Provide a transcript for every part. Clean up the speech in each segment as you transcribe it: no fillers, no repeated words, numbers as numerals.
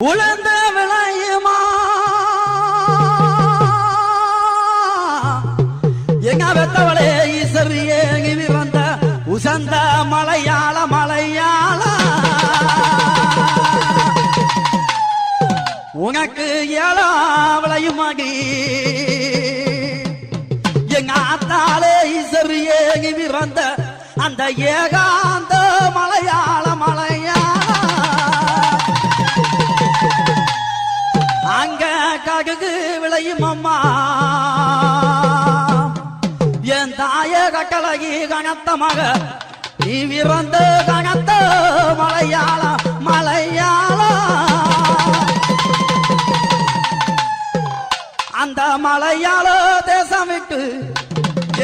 உழந்த விளையுமா எங்க வெத்தவளே ஈஸ்வரியே வந்த உசந்த மலையாள மலையாள உனக்கு ஏழா விளையுமாடி எங்க ஆத்தாலே ஈஸ்வரியே வந்த அந்த ஏகாந்த மலையாள மலையாள அங்க கடுகு விளையும் அம்மா என் தாய கட்டளகி கணத்த மக நீ விறந்த கணத்த மலையாள மலையாள அந்த மலையாள தேசம் விட்டு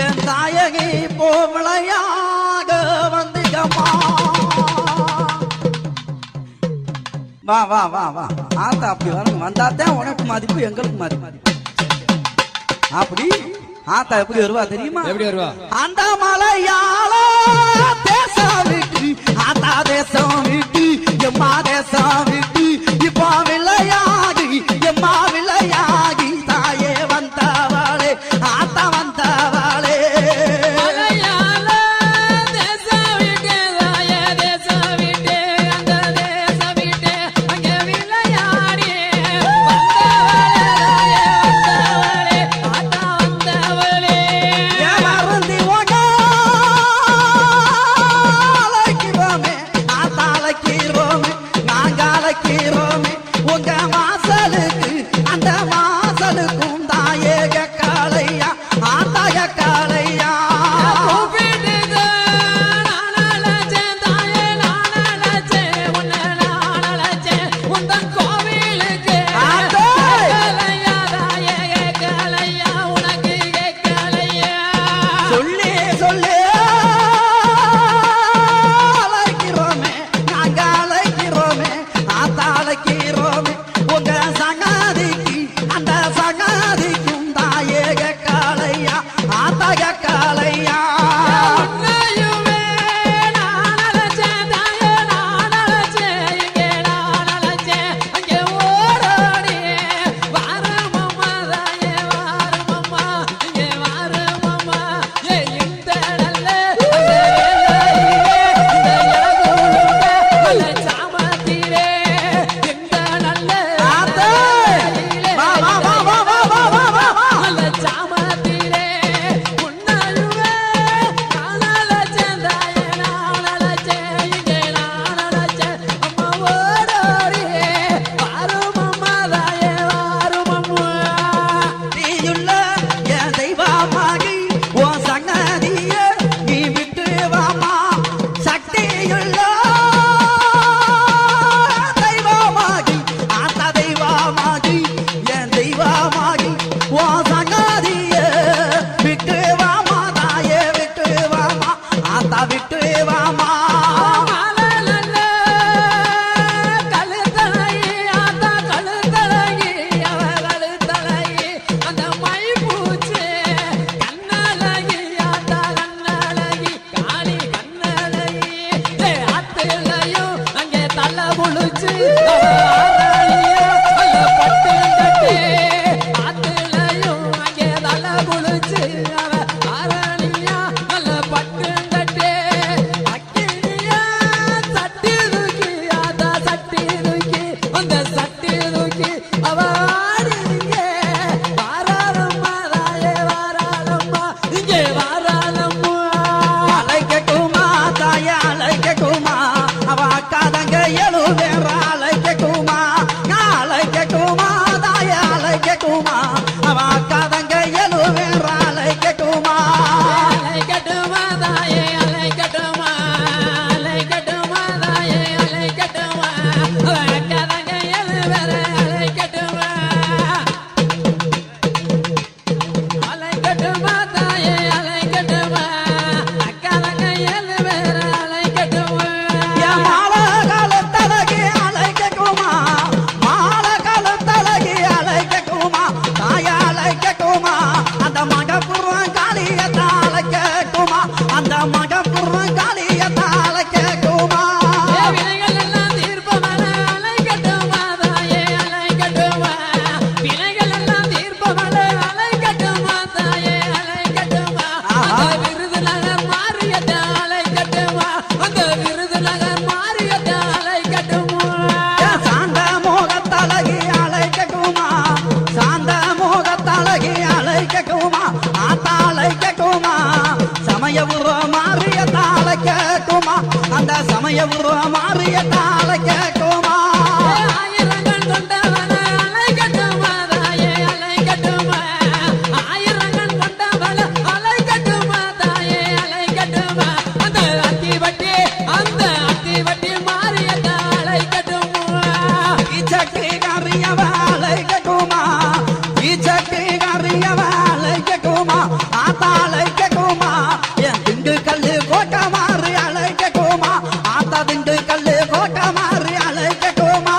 என் தாயகி போ விளையாக வந்திகம்மா வா வா வா வா ஆத்தா அப்படி வரணும் வந்தாத்தான் உனக்கு மதிப்பு எங்களுக்கு மதிப்பு அப்படி ஆத்தா எப்படி வருவா தெரியுமா எப்படி வருவா அந்த மலையாள தேசம் விட்டு ஆத்தா தேசம் விட்டு எம்மா தேசம் விட்டு இப்போ விளையாடி எம்மா விளையாடி தாயே வந்தவாளே ஆத்தா வந்தவாளே நாங்கால உருவம் மாறிய தாளை கேட்குமா ஆயிரங்கள் கொண்டவன அலைக்கட்டுமா தாயே அலைக்கட்டுமா ஆயிரங்கள் கொண்டவன அலைக்கட்டுமா தாயே அலைக்கட்டுமா அந்த அத்தி வட்டி மாறிய தாளை கட்டுமா இச்சக்கி கறியவாளை கேட்குமா இச்சக்கி கறியவாளை கேட்குமா ஆத்தாளை கேட்குமா என் திண்டு கல்லு கோட்டை மாறி அலை கேட்குமா ஆத்தா திண்டு கல்லு கோட்டை மாறி அலை கேட்குமா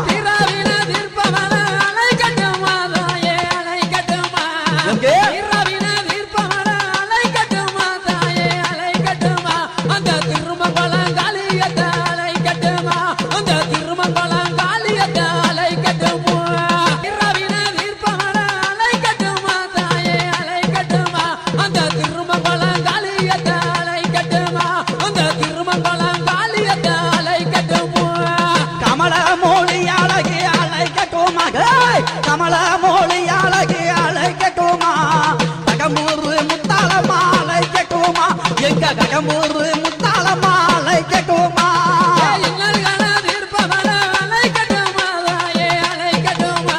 திராவின தீர்ப்பவன அலைக்கட்டுமா தாயே அலைக்கட்டுமா எங்கே? திராவின தீர்ப்பவன அலைக்கட்டுமா தாயே அலைக்கட்டுமா அந்த திருமங்கலங்காளியத்தை அலைக்கட்டுமா அந்த திருமங்கலங்காளியத்தை அலைக்கட்டுமா திராவின தீர்ப்பவன அலைக்கட்டுமா தாயே அலைக்கட்டுமா அந்த திருமங்கலங்காளியத்தை அலைக்கட்டுமா அந்த திருமங்கலங்காளியத்தை அலைக்கட்டுமா கமல மொழி அழகி அழைக்கட்டுமா கமல மொழி அழகி அழைக்கட்டுமா கடம்பூர் முத்தாளம்மா அழைக்கட்டுமா எங்க கடம்பூர் முத்தாளம்மா அழைக்கட்டுமா இன்னல்கள தீர்ப்பவன அலைக்கட்டுமா தாயே அலைக்கட்டுமா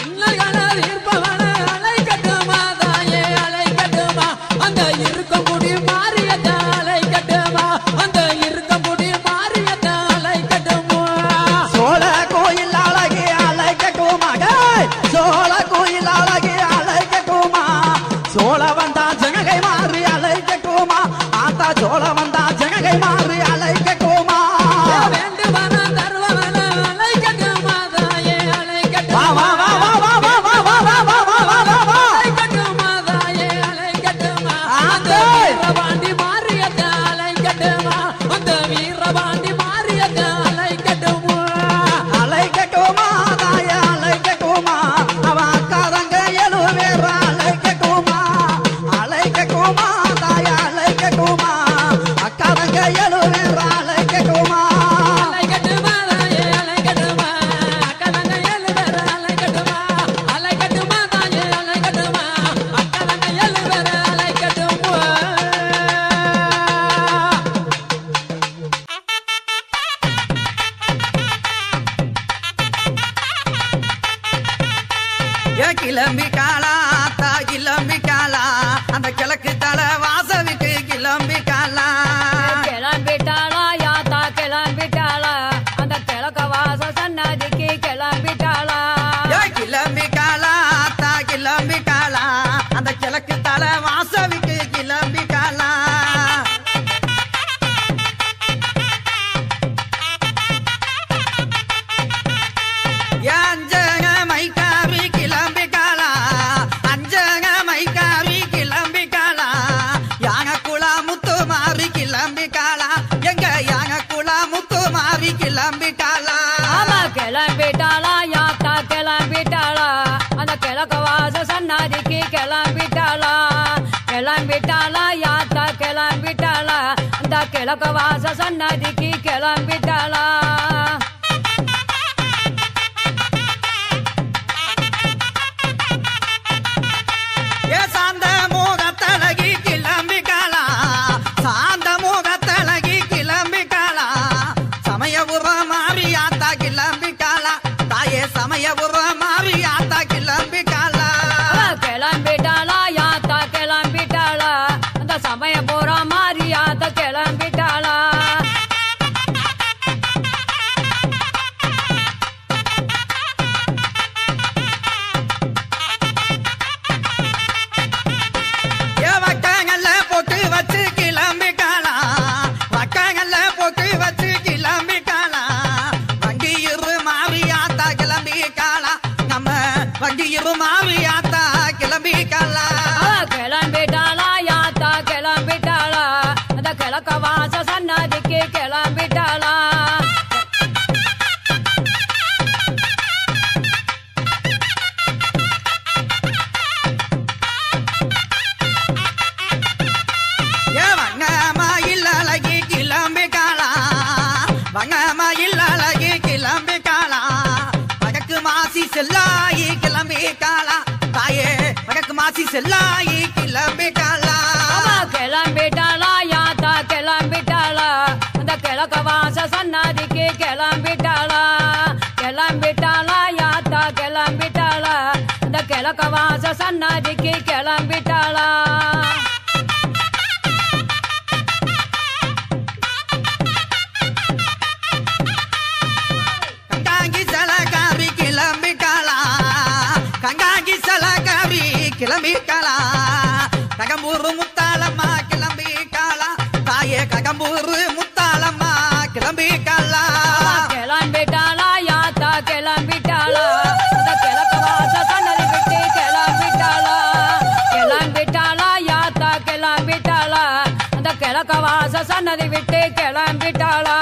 இன்னல்கள தீர்ப்பவன அலைக்கட்டுமா தாயே அலைக்கட்டுமா அந்த இருக்கங்குடி மாரியத்தை அலைக்கட்டுமா அந்த இருக்கங்குடி மாரியத்தை அலைக்கட்டுமா சோழ கோயில் அழகி அழைக்கட்டுமா சோழ கோயில் அழகி அழைக்கட்டுமா சோழ வந்தா ஜனகை மாறி அழைக்கட்டுமா ஆத்தா சோழ வந்தா ஜனகை மாறி அழைக்கட்டுமா வேண்டுவன தருவவன அலைக்கட்டுமா தாயே வா வா அலைக்கட்டுமா வா வா வா வா வா வா வா வா வா வா அலைக்கட்டுமா தாயே அலைக்கட்டுமா அந்த ஆத்தே. வீரபாண்டி மாரியத்தை அலைக்கட்டுமா அந்த வீரபாண்டி மாரியத்தை அலைக்கட்டுமா அழைக்கட்டுமா தாய அழைக்கட்டுமா அவ அக்காதங்க எழுவேற அழைக்கட்டுமா அழைக்கட்டுமா தாய அழைக்கட்டுமா அக்காதங்க எழுவேற அழைக்கட்டுமா அலைக்கட்டுமா தாயே அலைக்கட்டுமா அக்கலங்க எழுவேற அலைக்கட்டுமா அலைக்கட்டுமா தாயே அலைக்கட்டுமா அக்கலங்க எழுவேற அலைக்கட்டுமா ஏ கிளம்பி காலா தா கிளம்பி காலா அந்த கிழக்கு தலை வாசலுக்கு கிளம்பி காலா கிளம்பிட்டாளா யாத்தா கிளம்பிட்டாளா அந்த கிழக்க வாச சன்னதிக்கு கிளம்பிட்டாளா ஏ கிளம்பி காலா தா கிளம்பி காலா அந்த கிழக்கு தலை வாசலுக்கு கிளம்பி காலா அஞ்சக மைக்காவி கிளம்பி காலா அஞ்சக மைக்காவி கிளம்பி காலா யாக குலா முத்து மாறி கிளம்பி காலா எங்க யாக குலா முத்து மாறி கிளம்பி காலா ஆமா கிளம்பிட்டாளா யாத்தா கிளம்பிட்டாளா அந்த கிழக்க வாச சன்னதிக்கு கிளம்பிட்டாளா கிளம்பிட்டாளா யாத்தா கிளம்பிட்டாளா அந்த கிழக்க வாச சன்னதிக்கு கிளம்பிட்டாளா ஏ சாந்த முகத்தழகி கிளம்பி காலா சாந்த முகத்தழகி கிளம்பி காலா சமயபுர மாரியாத்தா கிளம்பி காலா தாயே சமயபுர மாரியாத்தா கிளம்பி காலா கிளம்பிட்டாளா யாத்தா கிளம்பிட்டாளா அந்த சமயபுரம் மாரியாத்த கிளம்பிட்டாளா ஏ வக்காங்கல்ல போட்டு வச்சு கிளம்பி காலா வக்காங்கல்ல போட்டு வச்சு கிளம்பி காலா வண்டியிரு மாரியாத்தா கிளம்பி காலா நம்ம வண்டியிரு மாரியாத்தா கிளம்பி காலா கிளம்பிட்டாளா யாத்தா கிளம்பிட்டாளா அந்த கிழக்க வாச சன்னதிக்கு கிளம்பிட்டாளா ஏ வங்கமாயில் அழகி கிளம்பி காலா வங்கமாயில் அழகி கிளம்பி காலா வடக்கு மாசி செல்லாயி கிளம்பி காலா தாயே வடக்கு மாசி செல்லாயி கிளம்பி காலா கிளம்பிட்டாளா யாத்தா கிளம்பிட்டாளா அந்த கிழக்க கிழக்கவாச சன்னதிக்கு கிளம்பிட்டாளா கிளம்பிட்டாளா யாத்தா கிளம்பிட்டாளா அந்த கிழக்கவாச சன்னதிக்கு கிளம்பிட்டாளா கிளம்பிக்காளா ககம்பூரு முத்தாளம்மா கிளம்பிக்காளா தாயே ககம்பூரு முத்தாளம்மா கிளம்பிக்காளா கிளம்பிட்டாளா யாத்தா கிளம்பிட்டாளா அந்த கிழக்கவாச சன்னதி விட்டு கிளம்பிட்டாளா கிளம்பிட்டாளா யாத்தா கிளம்பிட்டாளா அந்த கிழக்கவாச சன்னதி விட்டு கிளம்பிட்டாளா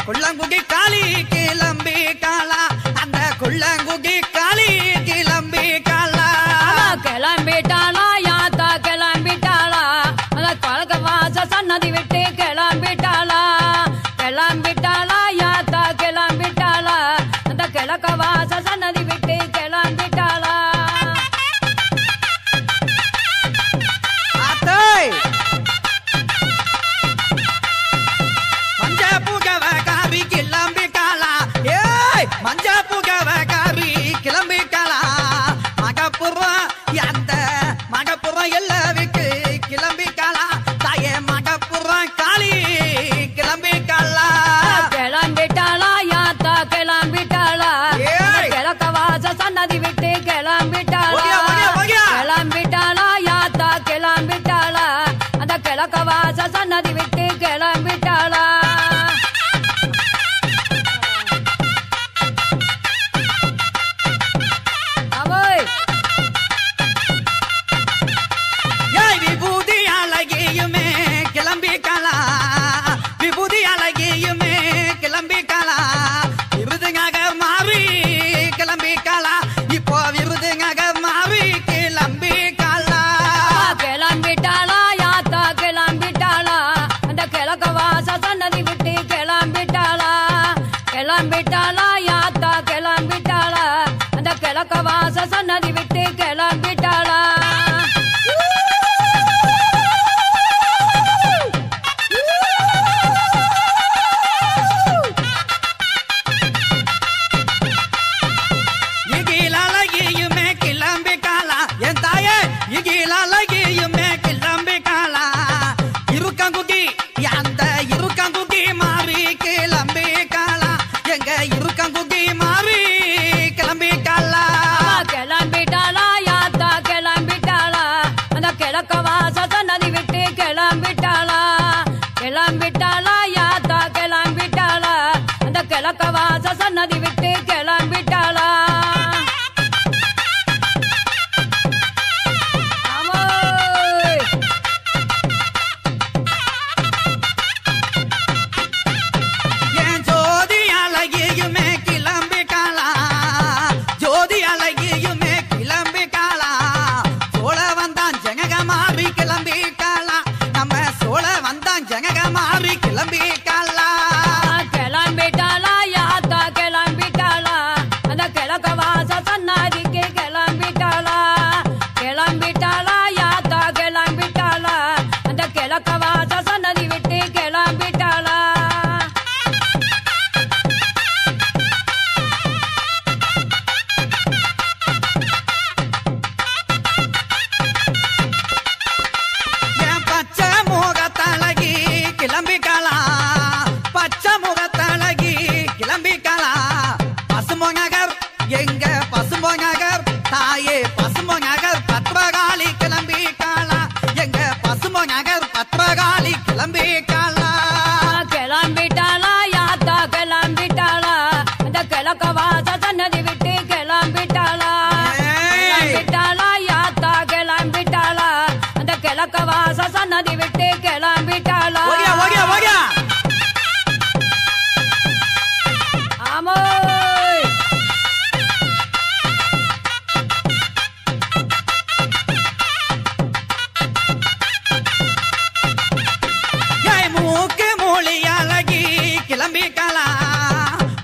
குள்ளங்குகி காளி கிளம்பிக்காளா அந்த குள்ளங்குகி காளி கிளம்பிக்காளா கிளம்பிட்டாளா யாத்தா கிளம்பிட்டாளா அந்த கிழக்கவாச சன்னதி விட்டு கிளம்பிட்டாளா கிளம்பிட்டாளா யாத்தா கிளம்பிட்டாளா அந்த கிழக்கவாச சன்னதி விட்டு கிளம்பிட்டாளா மஞ்ச புகவ காரி கிளம்பிக்காளா மகப்புறம் அந்த மகப்புறம் எல்லாவுக்கு கிளம்பிக்காளா தாயே மகப்புறம் காளி கிளம்பிக்காளா கிளம்பிட்டாளா யாத்தா கிளம்பிட்டாளா கிழக்கவாச சன்னதி விட்டு கிளம்பிட்டாளா கிளம்பிட்டாளா யாத்தா கிளம்பிட்டாளா அந்த கிழக்கவாச சன்னதி விட்டு கிளம்பிட்டாளா கிளம்பிட்டாளா யாத்தா கிளம்பிட்டாளா அந்த கிழக்கவாச சன்னதி விட்டு கிளம்பிட்டாளா இகிலழகியுமே கிளம்பிக்காளா என் தாயே இகிலழகியுமே கிளம்பிக்காளா இருக்கங்குகி அந்த இருக்கங்குகி மாறி கிளம்பிக்காளா எங்க இருக்கங்குகி மாறி கிளம்பிக்காளா கிளம்பிட்டாளா யாத்தா கிளம்பிட்டாளா அந்த கிழக்கவாச சன்னதி விட்டு கிளம்பிட்டாளா கிளம்பிட்டாளா யாத்தா கிளம்பிட்டாளா அந்த கிழக்கவாச சன்னதி விட்டு கிளம்பிட்டாளா கிளம்பிட்டாளா யாத்தா கிளம்பிட்டாளா அந்த கிழக்கவாச சன்னதிக்கு கிளம்பிட்டாளா கிளம்பிட்டாளா யாத்தா கிளம்பிட்டாளா அந்த கிழக்கவாச சன்னதி விட்டு கிளம்பிட்டாளா பச்சை முகத்தழகி கிளம்பிக்காளா பச்சை முகத்தழகி கிளம்பிக்காளா பசுமொநகர் எங்க பசுமொநகர் தாயே பசுமொநகர் பத்ரகாளி கிளம்பிக்காளா எங்க பசுமொநகர் பத்ரகாளி கிளம்பிக்காளா கிளம்பிட்டாளா யாத்தா கிளம்பிட்டாளா அந்த கிழக்கவாச சன்னதி விட்டு கிளம்பிட்டாளா கிளம்பிட்டாளா யாத்தா கிளம்பிட்டாளா அந்த கிழக்கவாச சன்னதி விட்டு கிளம்பிட்டாளா ஆமோ மொழி அழகி கிளம்பி காலா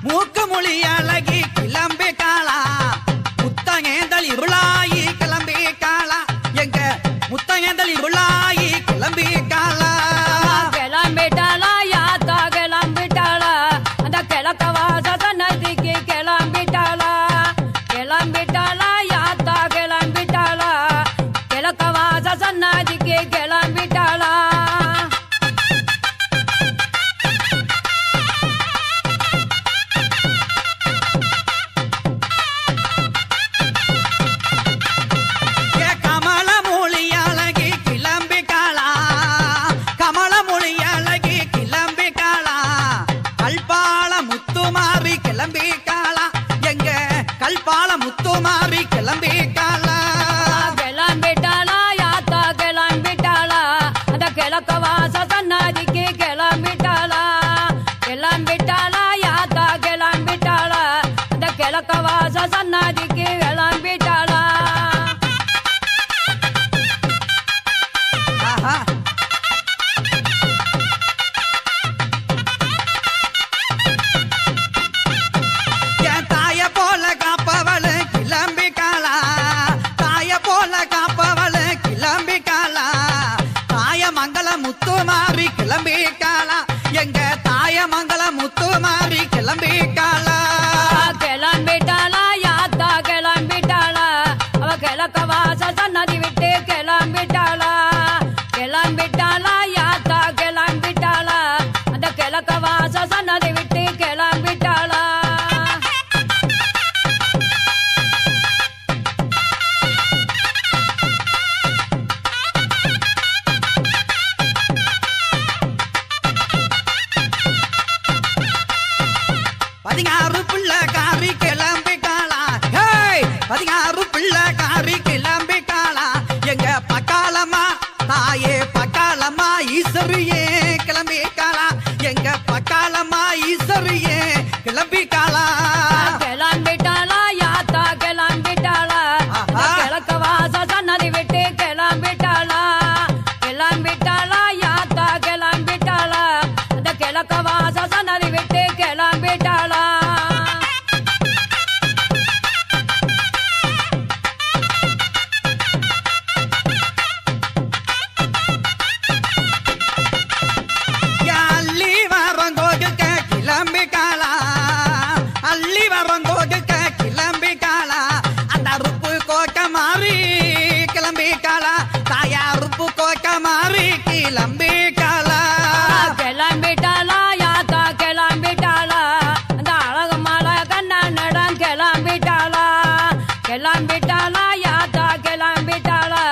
மூக்கு மொழி அழகி கிளம்பி காலா முத்தங்கேந்தல் இருளாயி கிளம்பி காலா எங்க முத்தங்கேந்தல் இருளாயி கிளம்பி காலா கிளம்பிட்டாளா யாத்தா கிளம்பிட்டாளா அந்த கிழக்க வாச நதிக்கு கிளம்பிட்டாளா கிளம்பிட்டாளா யாத்தா கிளம்பிட்டாளா கிழக்க வாச நதிக்கு கிளம்பிட்டாளா கமல மொழி அழகி கிளம்பி காலா கமல மொழி அழகி கிளம்பி காலா கல்பால முத்துமாரி கிளம்பி காலா எங்க கல்பால முத்துமாரி கிளம்பி காலா கிளம்பிட்டாளா யாத்தா கிளம்பிட்டாளா அந்த கிழக்க வாச நதிக்கு கிளம்பிட்டாளா கிளம்பிட்டாளா யாத்தா கிளம்பிட்டாளா அந்த கிழக்க வாச நதிக்கு கிளம்பிட்டாளா ஆஹா. என் தாய போல காப்பவளு கிளம்பி காலா தாய போல காப்பவளு கிளம்பி காலா தாய மங்கள முத்து மாறி கிளம்பி காலா எங்க தாய மங்கள முத்து மாறி கிளம்பி காலா கிளம்பிட்டாளா யாத்தா கிளம்பிட்டாளா அவ கிழக்க வாச நதி விட்டு கிளம்பிட்டாளா கிளம்பிட்டாளா யாத்தா கிளம்பிட்டாளா அந்த கிழக்க வாச நதி விட்டு கிளம்பிட்டாளா பதினாறு பிள்ளை காரி கிளம்பி காலா ஹேய் 16 பிள்ளை காரி கிளம்பி காலா எங்க பக்காலம்மா தாயே பக்காலம்மா ஈஸ்வரியே கிளம்பி காலா எங்க பக்காலம்மா ஈஸ்வரியே கிளம்பி காலா கிளம்பிட்டாளா யாத்தா கிளம்பிட்டாளா அந்த கிழக்க வாச நதி விட்டு கிளம்பிட்டாளா கிளம்பிட்டாளா யாத்தா கிளம்பிட்டாளா அந்த கிழக்க வாச நதி விட்டு கிளம்பிட்டாளா அள்ளி வரங்கோகுக்க கிளம்பி காலா அள்ளி வரங்கோகுக்க கிளம்பி காலா அந்த அறுப்பு கோக்க மாறி கிளம்பி காலா தாயா அறுப்பு கோக்க மாறி கிளம்பி காலா கிளம்பிட்டாளா யாத்தா கிளம்பிட்டாளா அந்த அழகு மலை கண்ணனிடம் கிளம்பிட்டாளா கிளம்பிட்டாளா யாத்தா கிளம்பிட்டாளா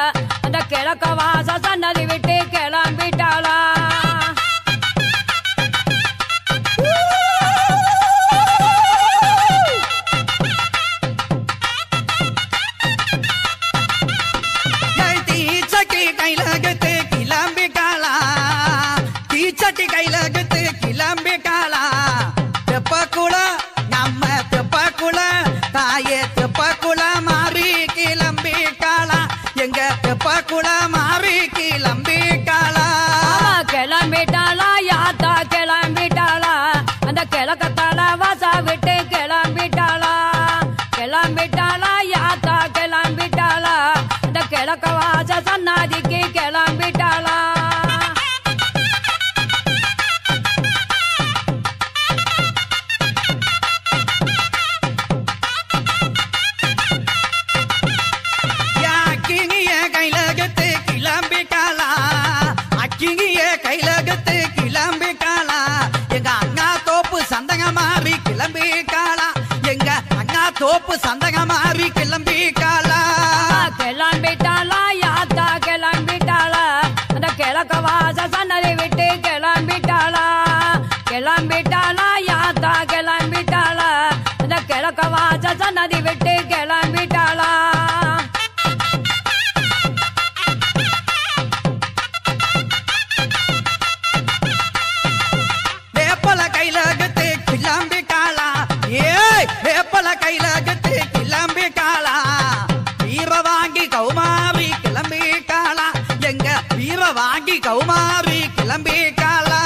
அந்த கிழக்க வாச நதி விட்டு கிளம்பிட்டாளா தீச்சட்டி கையில கத்து கிளம்பி காலா தீச்சட்டி கையில கத்து கிளம்பி காலா தெப்பக்குள நம்ம தெப்பக்குள தாயே தெப்பக்குள மாறி கிளம்பி காலா எங்க தெப்பக்குள மாறி கிளம்பி காலா கிளம்பிட்டாளா யாத்தா கிளம்பிட்டாளா அந்த கிழக்கத்தால வாசா விட்டு கிளம்பிட்டாளா கிளம்பிட்டாளா யாத்தா கிளம்பிட்டாளா அந்த கிழக்க வாச சன்னாதிக்கு கிளம்பிட்டாளா அக்கிங்கிய கையில கத்து கிளம்பி காலா அக்கிங்கிய கையில கத்து கிளம்பி காலா எங்க அண்ணா தோப்பு சந்தங்க மாறி கிளம்பி காலா எங்க அண்ணா தோப்பு சந்தங்க மாறி கிளம்பி காலா கிளம்பிட்டாளா யாத்தா கிளம்பிட்டாளா அந்த கிழக்க வாச சன்னதி விட்டு கிளம்பிட்டாளா கிளம்பிட்டாளா யாத்தா கிளம்பிட்டாளா அந்த கிழக்க வாச சன்னதி விட்டு கிளம்பிட்டாளா வேப்பல கையில கத்து கிளம்பி காலா ஏய் வேப்பல கையில கத்து கிளம்பி காலா வீர வாங்கி கௌமாரி கிளம்பி காலா எங்க வீர வாங்கி கௌமாரி கிளம்பி காலா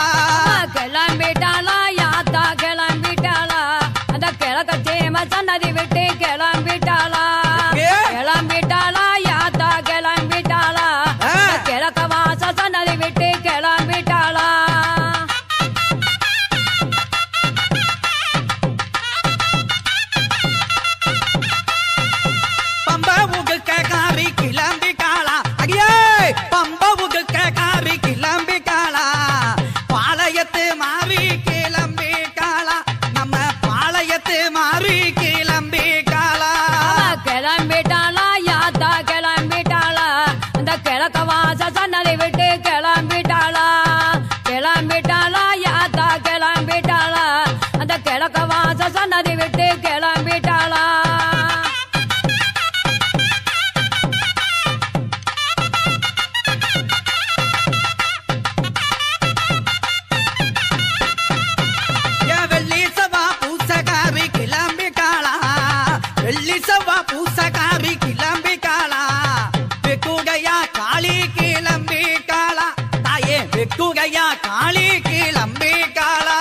காளி கிளம்பி காளா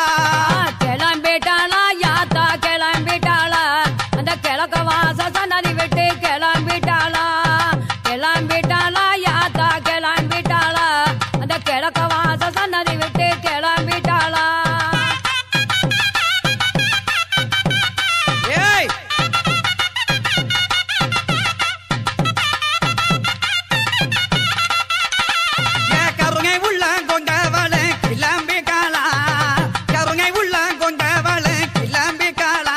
கிளம்பிட்டாளா யாத்தா கிளம்பிட்டாளா அந்த கிழக்க வாச சன்னதி விட்டு கிளம்பிட்டாளா கிளம்பிட்டாளா யாத்தா கிளம்பிட்டாளா அந்த கிழக்க வாச சன்னதி விட்டு கிளம்பிட்டாளா ஏய் கருணை உள்ள கொண்டவள கிளம்பி காளா கருணை உள்ள கொண்டவள கிளம்பி காளா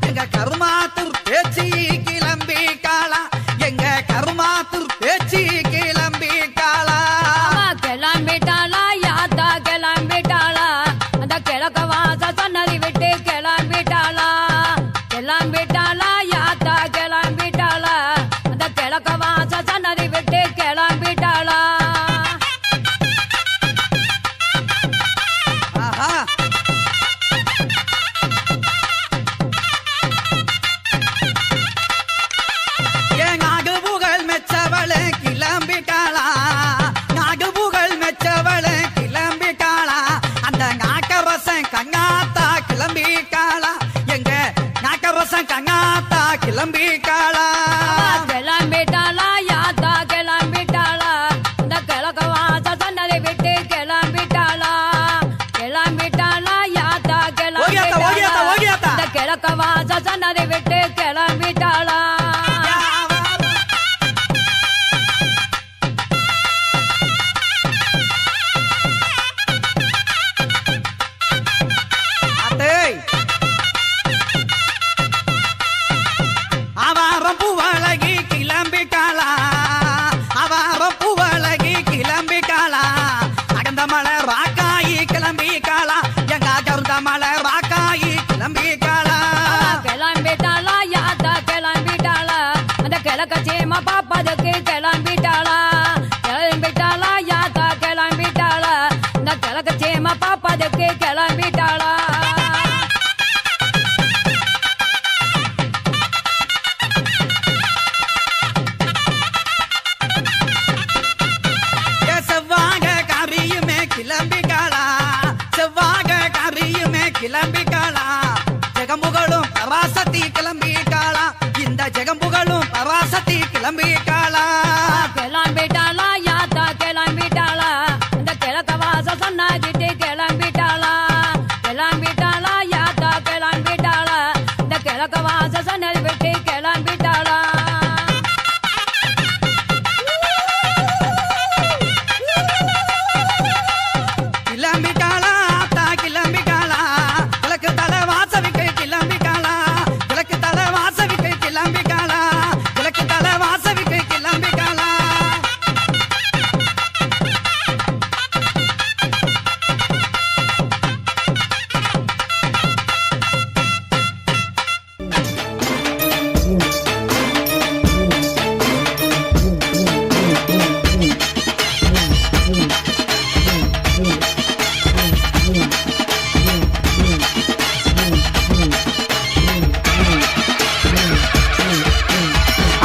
எங்க கருமாத்தூர் பேச்சு கிளம்பி காளா எங்க கருமாத்தூர் பேச்சு கிளம்பி காளா கிளம்பிட்டாளா யாத்தா கிளம்பிட்டாளா அந்த கிழக்க வாச சன்னதி விட்டு கிளம்பிட்டாளா கிளம்பிட்டாளா யாத்தா கிளம்பிட்டாளா அந்த கிழக்க வாச சன்னதி விட்டு கிளம்பிட்டாளா ஆஹா ஏன் நாகு புகழ் மெச்சவள கிளம்பி காளா நாகு புகழ் மெச்சவள கிளம்பி காளா அந்த நாக்கரசன் கங்காத்தா கிளம்பி காளா எங்க நாக்கரசன் கங்காத்தா கிளம்பி காளா கிளம்பிட்டாளா யாத்தா கிளம்பிட்டாளா அந்த கிழக்க வாச சன்னதி விட்டு கிளம்பிட்டாளா கிளம்பிட்டாளா யாத்தா ஓடியாத்தா, ஓடியாத்தா, ஓடியாத்தா. அந்த கிழக்க வாச சன்னதி விட்டு கிளம்பிட்டாளா அடேய் அவாரம் பூவழகி கிளம்பி காளா அவாரம் பூவழகி கிளம்பி காளா அகந்த மலை ராக்காயி கிளம்பி காளா எங்க அகர்ந்த மலை ராக்காயி கிளம்பி காளா கிளம்பிட்டாளா யாத்தா கிளம்பிட்டாளா அந்த கிழக்க சீமா பாப்பதுக்கு கிளம்பிட்டாளா கிளம்பிட்டாளா யாத்தா கிளம்பிட்டாளா அந்த கிழக்க சீமா பாப்பதுக்கு கிளம்பிட்டாளா செவ்வாக கரியுமே கிளம்பி காளா செவ்வாக கரியுமே கிளம்பி காளா ஜெகம்புகளும் பராசக்தி கிளம்பி காளா இந்த ஜெகம்புகளும் பராசக்தி கிளம்பி காளா கிளம்பிட்டாளா யாத்தா கிளம்பிட்டாளா இந்த கிழக்க வாச சொன்னாகிட்டு கிளம்பிட்டாளா கிளம்பிட்டாளா யாத்தா கிளம்பிட்டாளா இந்த கிழக்க வாச சொன்னது விட்டு கிளம்பிட்டாளா கிளம்பி காளா ஆத்தா கிளம்பி காளா கிழக்கு தலை வாசவிக்கு கிளம்பி காளா கிழக்கு தலை வாசவிக்கு கிளம்பி காளா கிழக்கு தலை வாசவிக்கு கிளம்பி காளா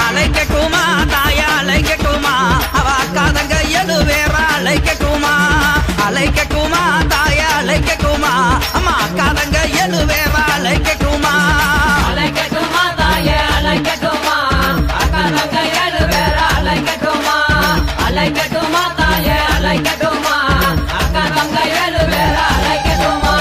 அலைக்கட்டுமா தாயா அலைக்கட்டுமா அவ அக்காதங்க எழுவேறா அலைக்கட்டுமா அலைக்கட்டுமா தாயா அலைக்கட்டுமா அம்மா அக்காதங்க எழுவேறா அலைக்கட்டுமா அலைக்கட்டுமா தாயே அலைக்கட்டுமா அக்காதங்க ஏழு பேர அலைக்கட்டுமா அலைக்கட்டுமா தாயே அலைக்கட்டுமா அக்காதங்க ஏழு பேர அலைக்கட்டுமா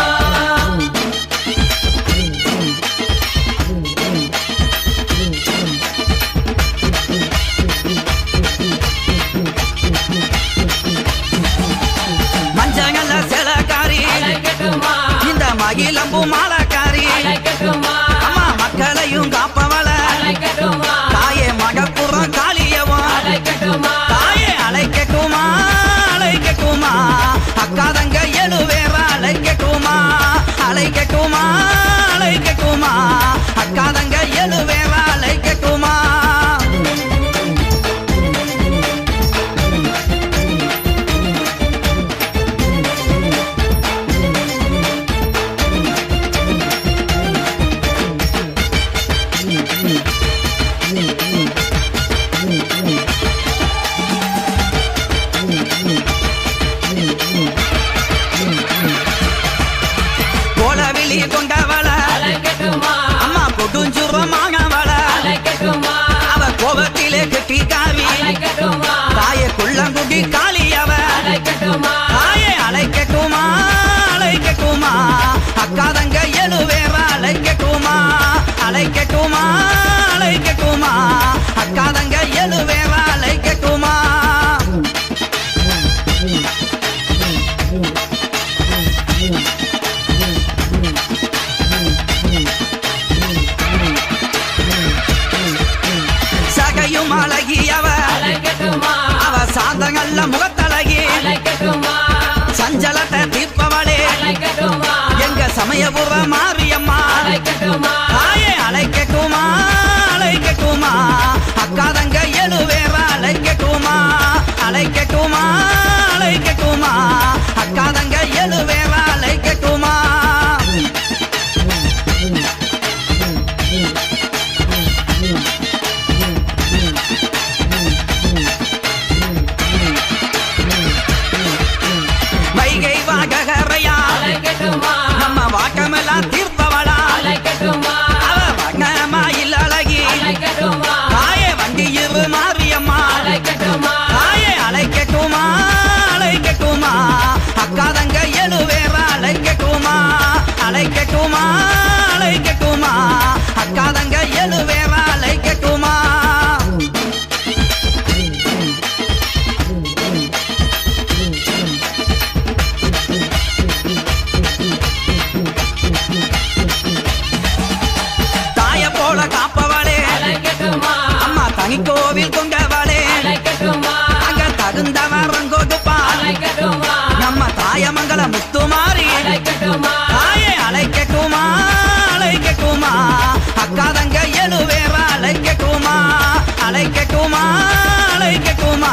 மஞ்சங்கல்ல சிலக்காரி அலைக்கட்டுமா இந்த மகிழம்பு மாலக்காரி அலைக்கட்டுமா அம்மா மக்களையும் காப்பவள அலைக்கட்டுமா தாயே மகப்புறம் காளியவன் அலைக்கட்டுமா தாயே அலைக்கட்டுமா அலைக்கட்டுமா அக்காதங்க எழுவேறா அலைக்கட்டுமா அலைக்கட்டுமா அலைக்கட்டுமா அக்காதங்க எழுவேறா அலைக்கட்டுமா சகையும் அழகி அழைக்கட்டுமா அவ சாந்தங்கள்ல முகத்தழகி அழைக்கட்டுமா சஞ்சலத்தை தீர்ப்பவளே அழைக்கட்டுமா எங்க சமயபுர மாரியம்மா அழைக்கட்டுமா தாயே அழைக்கட்டுமா அழைக்கட்டுமா அக்காதங்க எழுவேற அழைக்கட்டுமா அழைக்கட்டுமா அழைக்கட்டுமா அக்காதங்க எழுவேற அழைக்கட்டுமா வைகை வாகரையா அழைக்கட்டுமா நம்ம வாக்கமெல்லாம் தீர்ப்பவளா அழைக்கட்டுமா அவ வண்ணமாயில் அழகி அழைக்கட்டுமா தாயே வண்டியிரு மாரியம்மா அழைக்கட்டுமா தாயே அழைக்கட்டுமா அழைக்கட்டுமா அக்காதங்க எழுவேற அழைக்கட்டுமா அழைக்கட்டுமா அழைக்கட்டுமா அக்காதங்க எழுவேற அழைக்கட்டுமா தாய போல காப்பவளே அழைக்கட்டுமா அம்மா தனி கோவில் கொண்டவளே அழைக்கட்டுமா அங்க தகுந்த வரம் கொடுப்பா அழைக்கட்டுமா நம்ம தாயமங்கல முத்துமாரி அழைக்கட்டுமா தாயே அழைக்கட்டுமா அழைக்கட்டுமா அக்காதங்க எழுவேற அழைக்கட்டுமா அழைக்கட்டுமா அழைக்கட்டுமா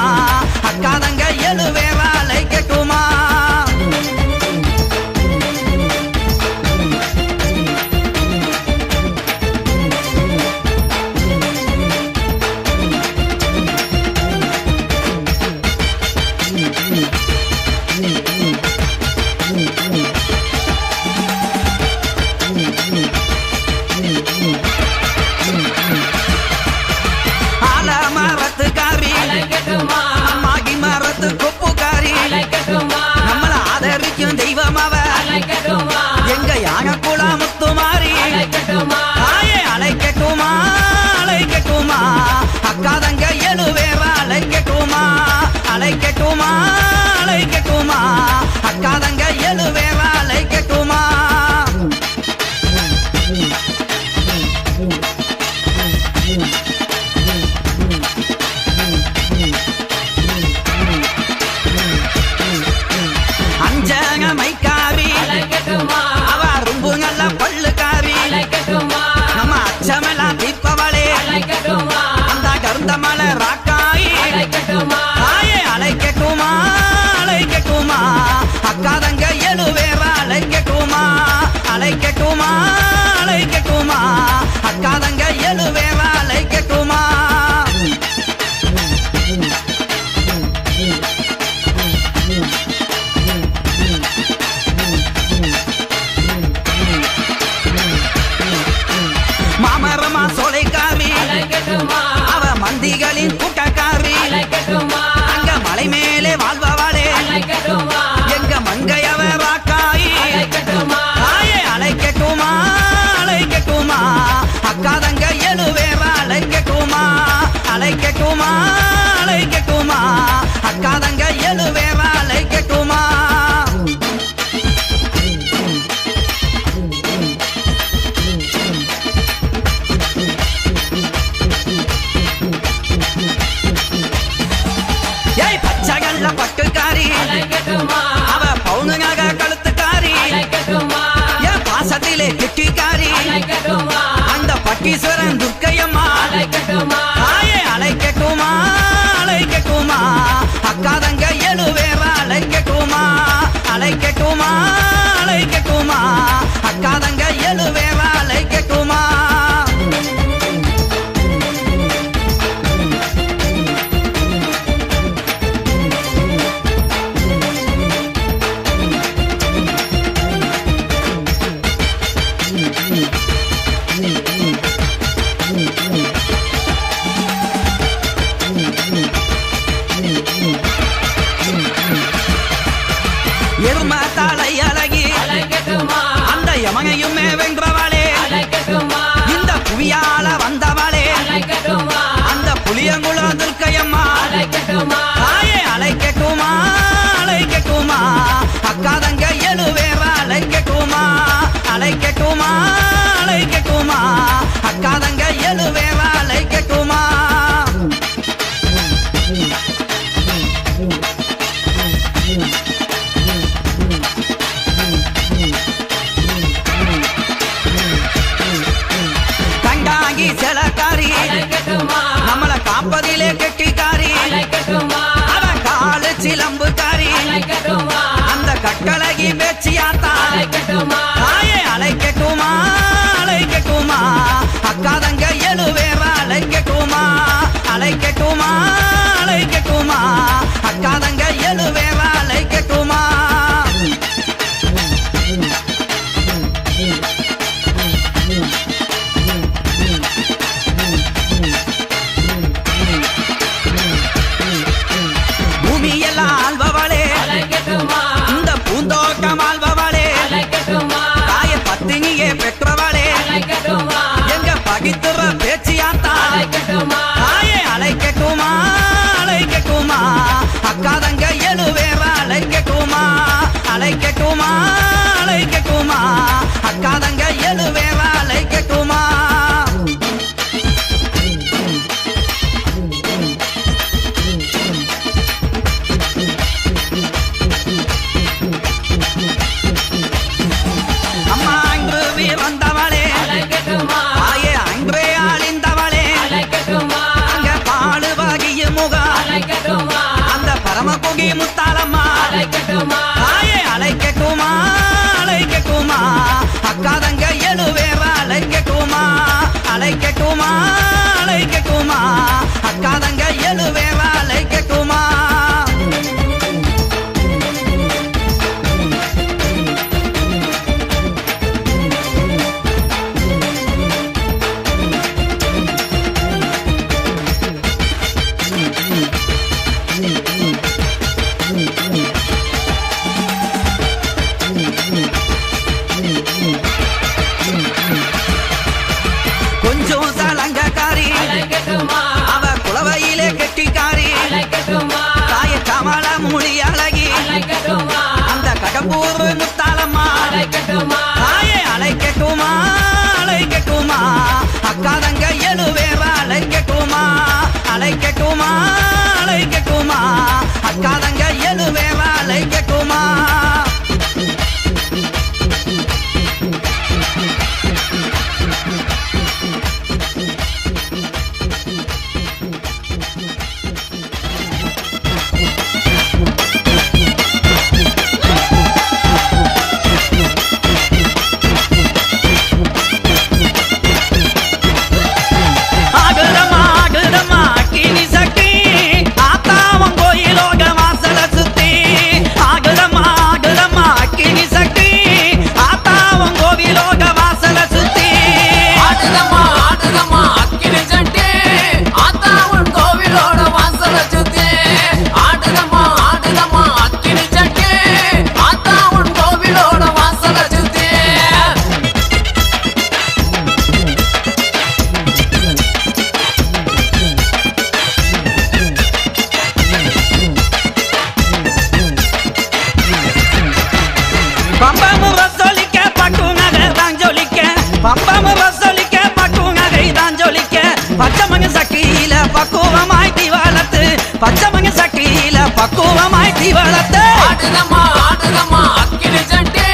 அக்காதங்க எழுவேற அழைக்கட்டுமா ஆலமரத்துக்காரி அழைக்கட்டுமா மாகி மரத்து கொப்புக்காரி அழைக்கட்டுமா நம்மள ஆதரிக்கும் தெய்வம் அவ அழைக்கட்டுமா எங்க யானக்குள முத்துமாரி அழைக்கட்டுமா தாயே அழைக்கட்டுமா அழைக்கட்டுமா அக்காதங்க எழுவேற அழைக்கட்டுமா அழைக்கட்டுமா அழைக்கட்டுமா அக்காதங்க எழுவேற அழைக்கட்டுமா அஞ்சக மைக்காரி அழைக்கட்டுமா அவ ரொம்ப நல்ல பல்லுக்காரி அழைக்கட்டுமா நம்ம அச்சமெல்லாம் தீர்ப்பவளே அழைக்கட்டுமா அந்த கருந்த மலை ராக்காயி அழைக்கட்டுமா தாயே அழைக்கட்டுமா அழைக்கட்டுமா அக்காதங்க எழுவேற அழைக்கட்டுமா அழைக்கட்டுமா அழைக்கட்டுமா அக்காதங்க எழுவேற அழைக்கட்டுமா மாமரமா சோலைக்காரி அழைக்கட்டுமா அவ மந்திகளின் கூட்டக்காரி அழைக்கட்டுமா அங்க மலை மேலே வாழ்பவளே அழைக்கட்டுமா எங்க மங்கையவ ராக்காயி அழைக்கட்டுமா தாயே அழைக்கட்டுமா அழைக்கட்டுமா அக்காதங்க எழுவேற அழைக்கட்டுமா அழைக்கட்டுமா அழைக்கட்டுமா அக்காதங்க எழுவேற அழைக்கட்டுமா ஏய் பச்சைகள்ல பட்டுக்காரி அழைக்கட்டுமா அவ பவுனுங்க கழுத்துக்காரி அழைக்கட்டுமா என் பாசத்திலே கெட்டிக்காரி அழைக்கட்டுமா அந்த பட்டீஸ்வரன் துர்க்கையம்மா அழைக்கட்டுமா தாயே அழைக்கட்டுமா அழைக்கட்டுமா அக்காதங்க எழுவேற அழைக்கட்டுமா அழைக்கட்டுமா அழைக்கட்டுமா அக்காதங்க எழுவேற அழைக்கட்டுமா எரும தலையல பார்ப்பதிலே கெட்டிக்காரி அழைக்கட்டுமா அவன் காலு சிலம்புக்காரி அழைக்கட்டுமா அந்த கட்டழகி பேச்சியாத்தா அழைக்கட்டுமா தாயே அழைக்கட்டுமா அழைக்கட்டுமா அக்காதங்க எழுவேற அழைக்கட்டுமா அழைக்கட்டுமா அழைக்கட்டுமா அக்காதங்க எழுவேற அழைக்கட்டுமா பூமியெல்லாம் ஆள்பவளே அழைக்கட்டுமா இந்த பூந்தோட்டம் ஆள்பவளே அழைக்கட்டுமா தாய பத்தினியே பெற்றவளே அழைக்கட்டுமா எங்க பகித்துற பேச்சியாத்தா அழைக்கட்டுமா தாயே அழைக்கட்டுமா அழைக்கட்டுமா அக்காதங்க எழுவேற அழைக்கட்டுமா அழைக்கட்டுமா அழைக்கட்டுமா அக்காதங்க எழுவேற அழைக்கட்டுமா அம்மா அன்று வந்தவளே அழைக்கட்டுமா தாயே அன்றே ஆளிந்தவளே அழைக்கட்டுமா அங்க பாடு வகிய முகம் அழைக்கட்டுமா அந்த பரமகுகி முத்தாலம்மா அழைக்கட்டுமா தாயே அழைக்கட்டுமா அழைக்கட்டுமா அக்காதங்க எழுவேற அழைக்கட்டுமா அழைக்கட்டுமா அழைக்கட்டுமா அக்காதங்க எழுவேற அழைக்கட்டுமா கொஞ்சம் சலங்கக்காரி அழைக்கட்டுமா அவ குளவையிலே கெட்டிக்காரி அழைக்கட்டுமா தாய கமல மொழி அழகி அழைக்கட்டுமா அந்த கடம்பூர் முத்தாலம்மா அழைக்கட்டுமா தாயே அழைக்கட்டுமா அழைக்கட்டுமா அக்காதங்க எழுவேற அழைக்கட்டுமா அழைக்கட்டுமா அழைக்கட்டுமா அக்காதங்க எழுவேற அழைக்கட்டுமா ஆகுதம்மா ஆகுதம்மா கினி சக்தி ஆத்தாவன் கோயிலோக வாசல சுத்தி ஆகுதம்மா ஆகுதம்மா கினி சக்தி ஆத்தாவன் கோவிலோக வாசல சுத்தி ஆடுதம்மா ஆடுதம்மா அக்கினி சட்டி ஆத்தா உன் கோவிலோட வாசல சுத்தி ஆடுதம்மா ஆடுதம்மா அக்கினி சட்டி ஆத்தா உன் கோவிலோட வாசல சுத்தி பம்பமு வசூலிக்க பட்டு நகை தான் ஜொலிக்க பம்பமு வசூலிக்க பட்டு நகை தான் ஜொலிக்க பச்சமங்க சக்தியில பக்குவமாய் திவளத்து பச்சமங்க சக்தியில பக்குவமாய் திவளத்து ஆடுதம்மா ஆடுதம்மா அக்கினி சட்டி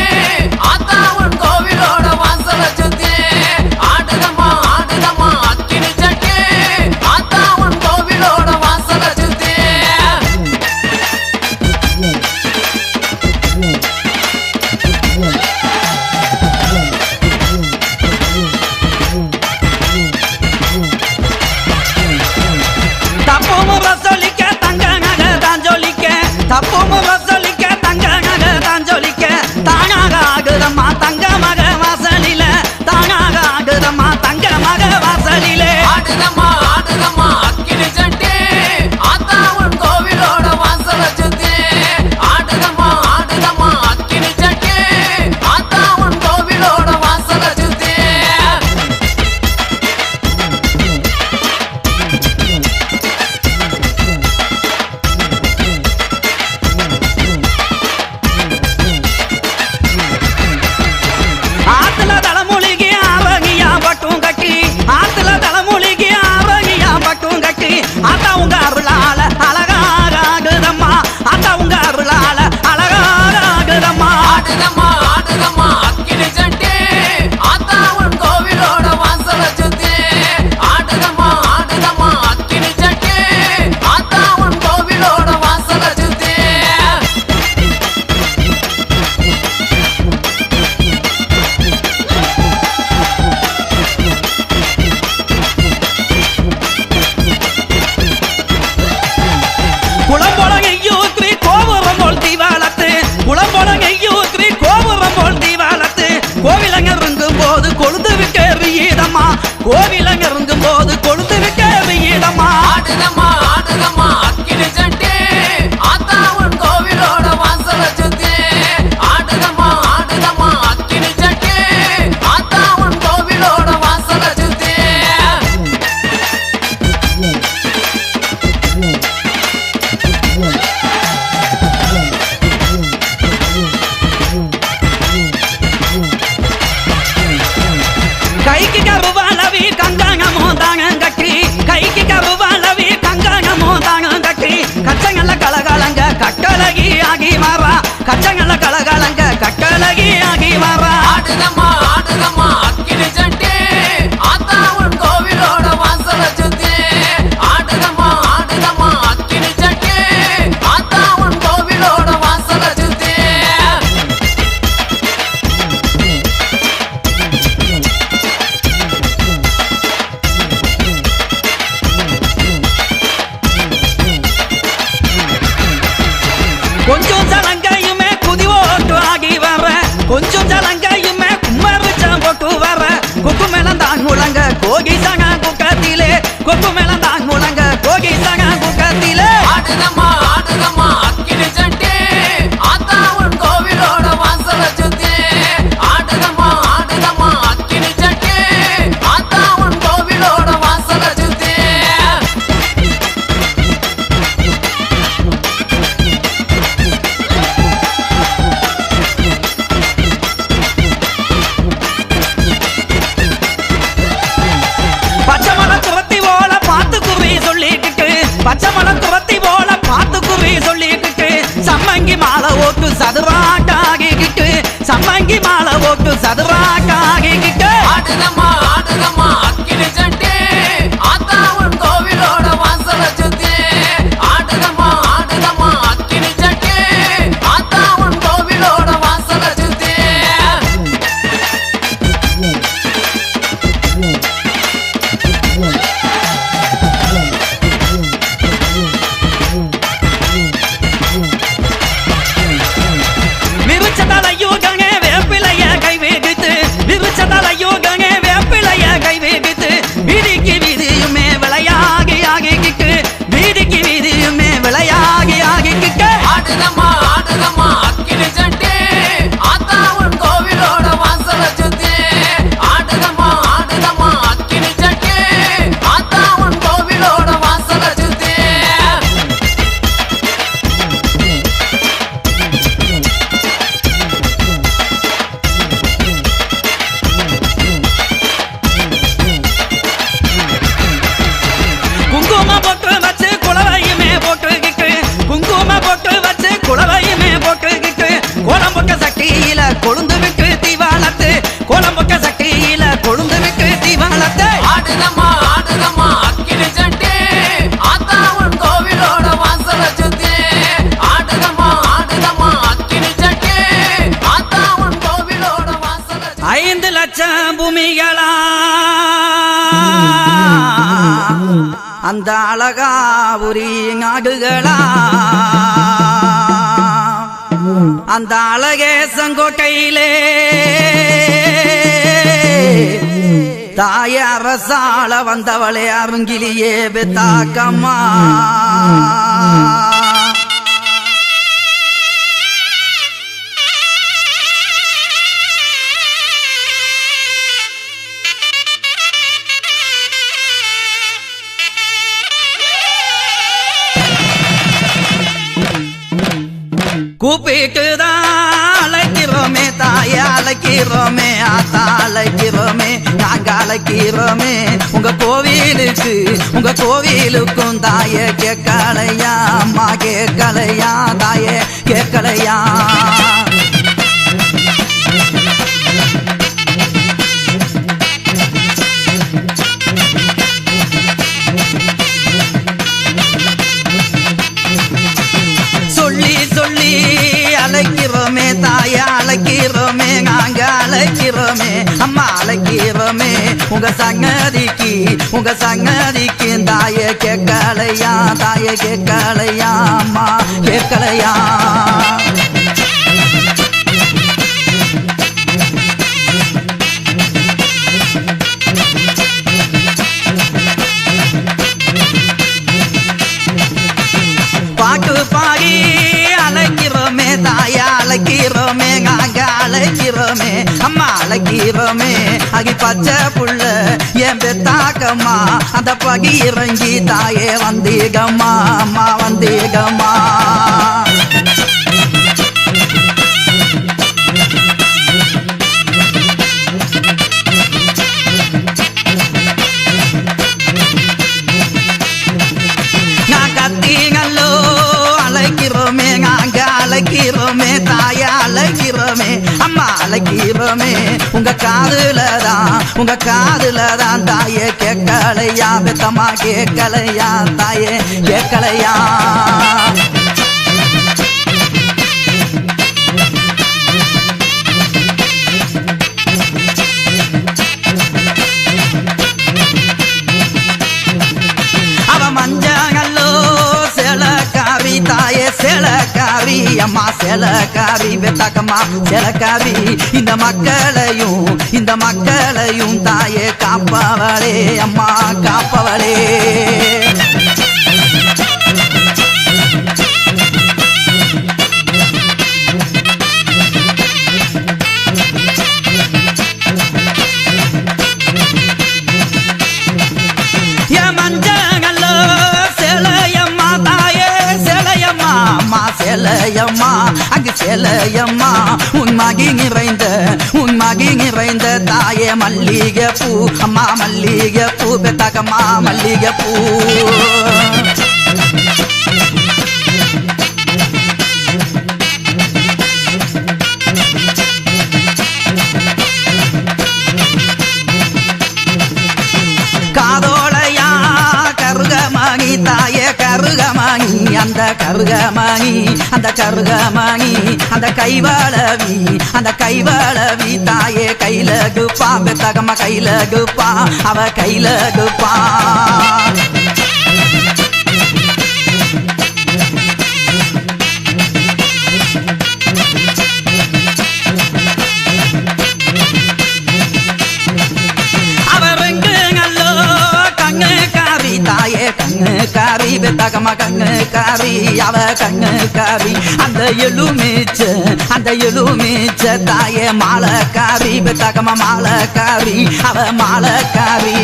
ஆத்தா உன் கோவிலோட வாசல சுத்தி ஆடுதம்மா ஆடுதம்மா அக்கினி சட்டி ஆத்தா உன் கோவிலோட வாசல சுத்தி தப்புமு வசூலிக்க தங்க நகை தான் ஜொலிக்க தப்புமு வசூலிக்க தங்க கோவில இறங்கும் போது கொழுந்து விட்ட வெயிலம்மா ஆடுதம்மா ஆடுதம்மா அக்கினி சட்டி ஆத்தா உன் கோவிலோட வாசல சுத்தி ஆடுதம்மா ஆடுதம்மா அக்கினி சட்டி ஆத்தா உன் கோவிலோட வாசல சுத்தி கைக்கு கருவாலவி கங்காங்கமோ தாங்க கட்டி கைக்கு கருவாலவி கங்காங்கமோ தாங்க கட்டி கச்சங்கல்ல கலகலங்க கட்டழகி ஆகி மாறா கச்சங்கல்ல கலகலங்க கட்டழகி ஆகி மாறா ஆடுதம்மா ஆடுதம்மா அக்கினி சட்டி ஆத்தா உன் கோவிலோட வாசல சுத்தி ஆடுதம்மா ஆடுதம்மா அக்கினி சட்டி ஆத்தா உன் கோவிலோட வாசல சுத்தி கொஞ்சம் ஜலங்கையுமே குதி ஓட்டு ஆகி வர கொஞ்சம் ஜலங்கையுமே கும்மரிச்சம் போட்டு வர கொக்கு மேலந்தான் முழங்க கோகி சங்க குக்கத்திலே கொக்கு மேலந்தான் முழங்க கோகி சங்க குக்கத்திலே ஆடுதம்மா ஆடுதம்மா அக்கினி சட்டி ஆத்தா உன் கோவிலோட வாசல சுத்தி ஆடுதம்மா ஆடுதம்மா அக்கினி சட்டி ஆத்தா உன் கோவிலோட வாசல சுத்தி பச்சை மலை துரத்தி போல பார்த்து குறி சொல்லிக்கிட்டு பச்சை மலை துரத்தி போல பார்த்து குறி சொல்லிக்கிட்டு சம்மங்கி மாலை ஓட்டு சதுராட்டாகிக்கிட்டு சம்மங்கி மாலை ஓட்டு சதுராட்டாகிக்கிட்டு ஆடுதம்மா ஆடுதம்மா அக்கினி சட்டி ஆத்தா உன் கோவிலோட வாசல சுத்தி ஆடுதம்மா ஆடுதம்மா அக்கினி சட்டி ஆத்தா உன் கோவிலோட வாசல சுத்தி விருச்சதால யோகங்க வேப்பிலைய கை வேகித்து விருச்சதால யோகங்க வேப்பிலைய கை வேகித்து வீதிக்கு வீதியுமே விளையாகி ஆகிக்கிட்டு வீதிக்கு வீதியுமே விளையாகி ஆகிக்கிட்டு ஆடுதம்மா ஆடுதம்மா அக்கினி சட்டி ஆத்தா உன் கோவிலோட வாசல சுத்தி ஆடுதம்மா ஆடுதம்மா அக்கினி சட்டி ஆத்தா உன் கோவிலோட வாசல சுத்தி குங்கும போட்டு வச்சு குளவையுமே போட்டுக்கிட்டு குங்கும போட்டு வச்சு குளவையுமே போட்டுக்கிட்டு கோலம்பொக்க சட்டியில கொழுந்து விட்டு தீவாளத்து கோலம்பொக்க சட்டியில கொழுந்து விட்டு தீவாளத்து ஆடுதம்மா ஆடுதம்மா அக்கினி சட்டி ஆத்தா உன் கோவிலோட வாசல சுத்தி ஆடுதம்மா ஆடுதம்மா அக்கினி சட்டி ஆத்தா உன் கோவிலோட வாசல சுத்தி 5 லட்சம் பூமிகளா அந்த அழகா உரி நாடுகளா அந்த அழகே செங்கோட்டையிலே தாய அரசாள வந்தவளே அருங்கிலியே பெத்தாக்கம்மா கூப்பிட்டுதான் அழைக்கிறோமே தாய அழைக்கிறோமே ஆத்தா அழைக்கிறோமே நாங்க அழைக்கிறோமே உங்க கோவிலுக்கும் தாய கேட்கலையா அம்மா கேட்கலையா தாய கேட்கலையா சொல்லி சொல்லி அழைக்கிறோமே தாய அழைக்கிறோமே நாங்க அழைக்கிறோமே அம்மா அழைக்கிறோமே உங்க சங்கதிக்கு தாய கேட்கலையா தாய கேட்கலையா அம்மா கேட்கலையா பகீரமே அகி பச்சை புள்ள என் பெத்தாக்கம்மா அந்த பகீரங்கி தாயே வந்தீகம்மா அம்மா வந்தீகம்மா கத்திங்களோ அழைக்கிறோமே நாங்க அழைக்கிறோமே தாய அழைக்கிறோமே அம்மா அழைக்கிறோமே உங்க காதுலதான் தாயே கேட்கலையா பெத்தம்மா கேட்கலையா தாயே கேட்கலையா தாயே சேலக்காரி அம்மா சேலக்காரி பெத்தாக்கம்மா சேலக்காரி இந்த மக்களையும் தாயே காப்பவளே அம்மா காப்பவளே சேலையம்மா அங்கு சேலையம்மா உன் மகி நிறைந்த தாயே மல்லிகை பூ அம்மா மல்லிகை பூ பெத்தாக்கம்மா மல்லிகை பூ காதோளையா கருகமணி தாயே கருகமணி அந்த கருகமணி அந்த கைவளவி தாயே கைலகுப்பா பெத்தகம்மா கைலகுப்பா அவ கைலகுப்பா தாயே கண்ணுக்காரி பெத்தாக்கம்மா கண்ணுக்காரி அவ கண்ணுக்காரி அந்த எலுமிச்ச தாயே மாலக்காரி பெத்தாக்கம்மா மாலக்காரி அவ மாலக்காரி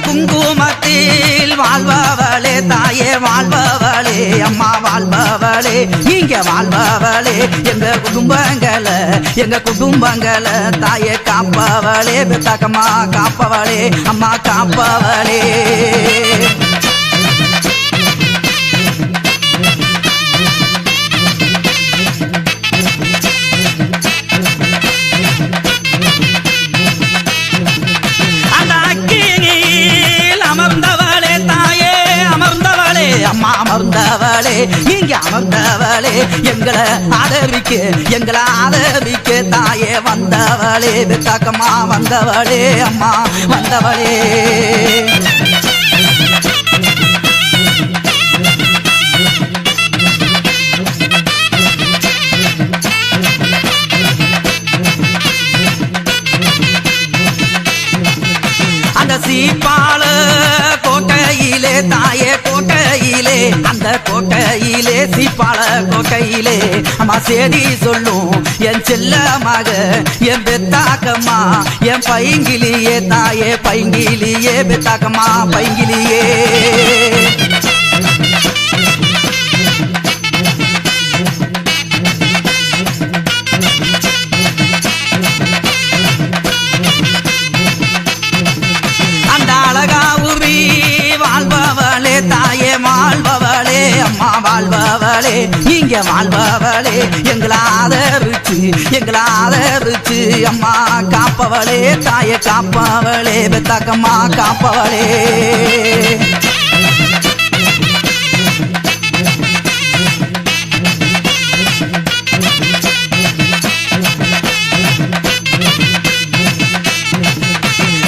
குங்குமத்தில் வாழ்பவளே தாயே வாழ்பவளே அம்மா வாழ்பவளே நீங்க வாழ்பவளே எங்க குடும்பங்களை தாயே காப்பவளே பெத்தாக்கம்மா காப்பவளே அம்மா காப்பவளே அமர்ந்தவளே நீங்க அமர்ந்தவளே எங்களை ஆதரிக்க தாயே வந்தவளே பெத்தாக்கம்மா வந்தவளே அம்மா வந்தவளே சீப்பாள கோட்டையிலே தாயே கோட்டையிலே அந்த கோட்டையிலே சீப்பாள கோட்டையிலே அம்மா சேதி சொல்லும் என் செல்லமாக என் பெத்தாக்கம்மா என் பைங்கிலியே தாயே பைங்கிலியே பெத்தாக்கம்மா பைங்கிலியே தாயே வாழ்பவளே அம்மா வாழ்பவளே நீங்க வாழ்பவளே எங்களை ஆதரிச்சு அம்மா காப்பவளே தாயே காப்பவளே பெத்தாக்கம்மா காப்பவளே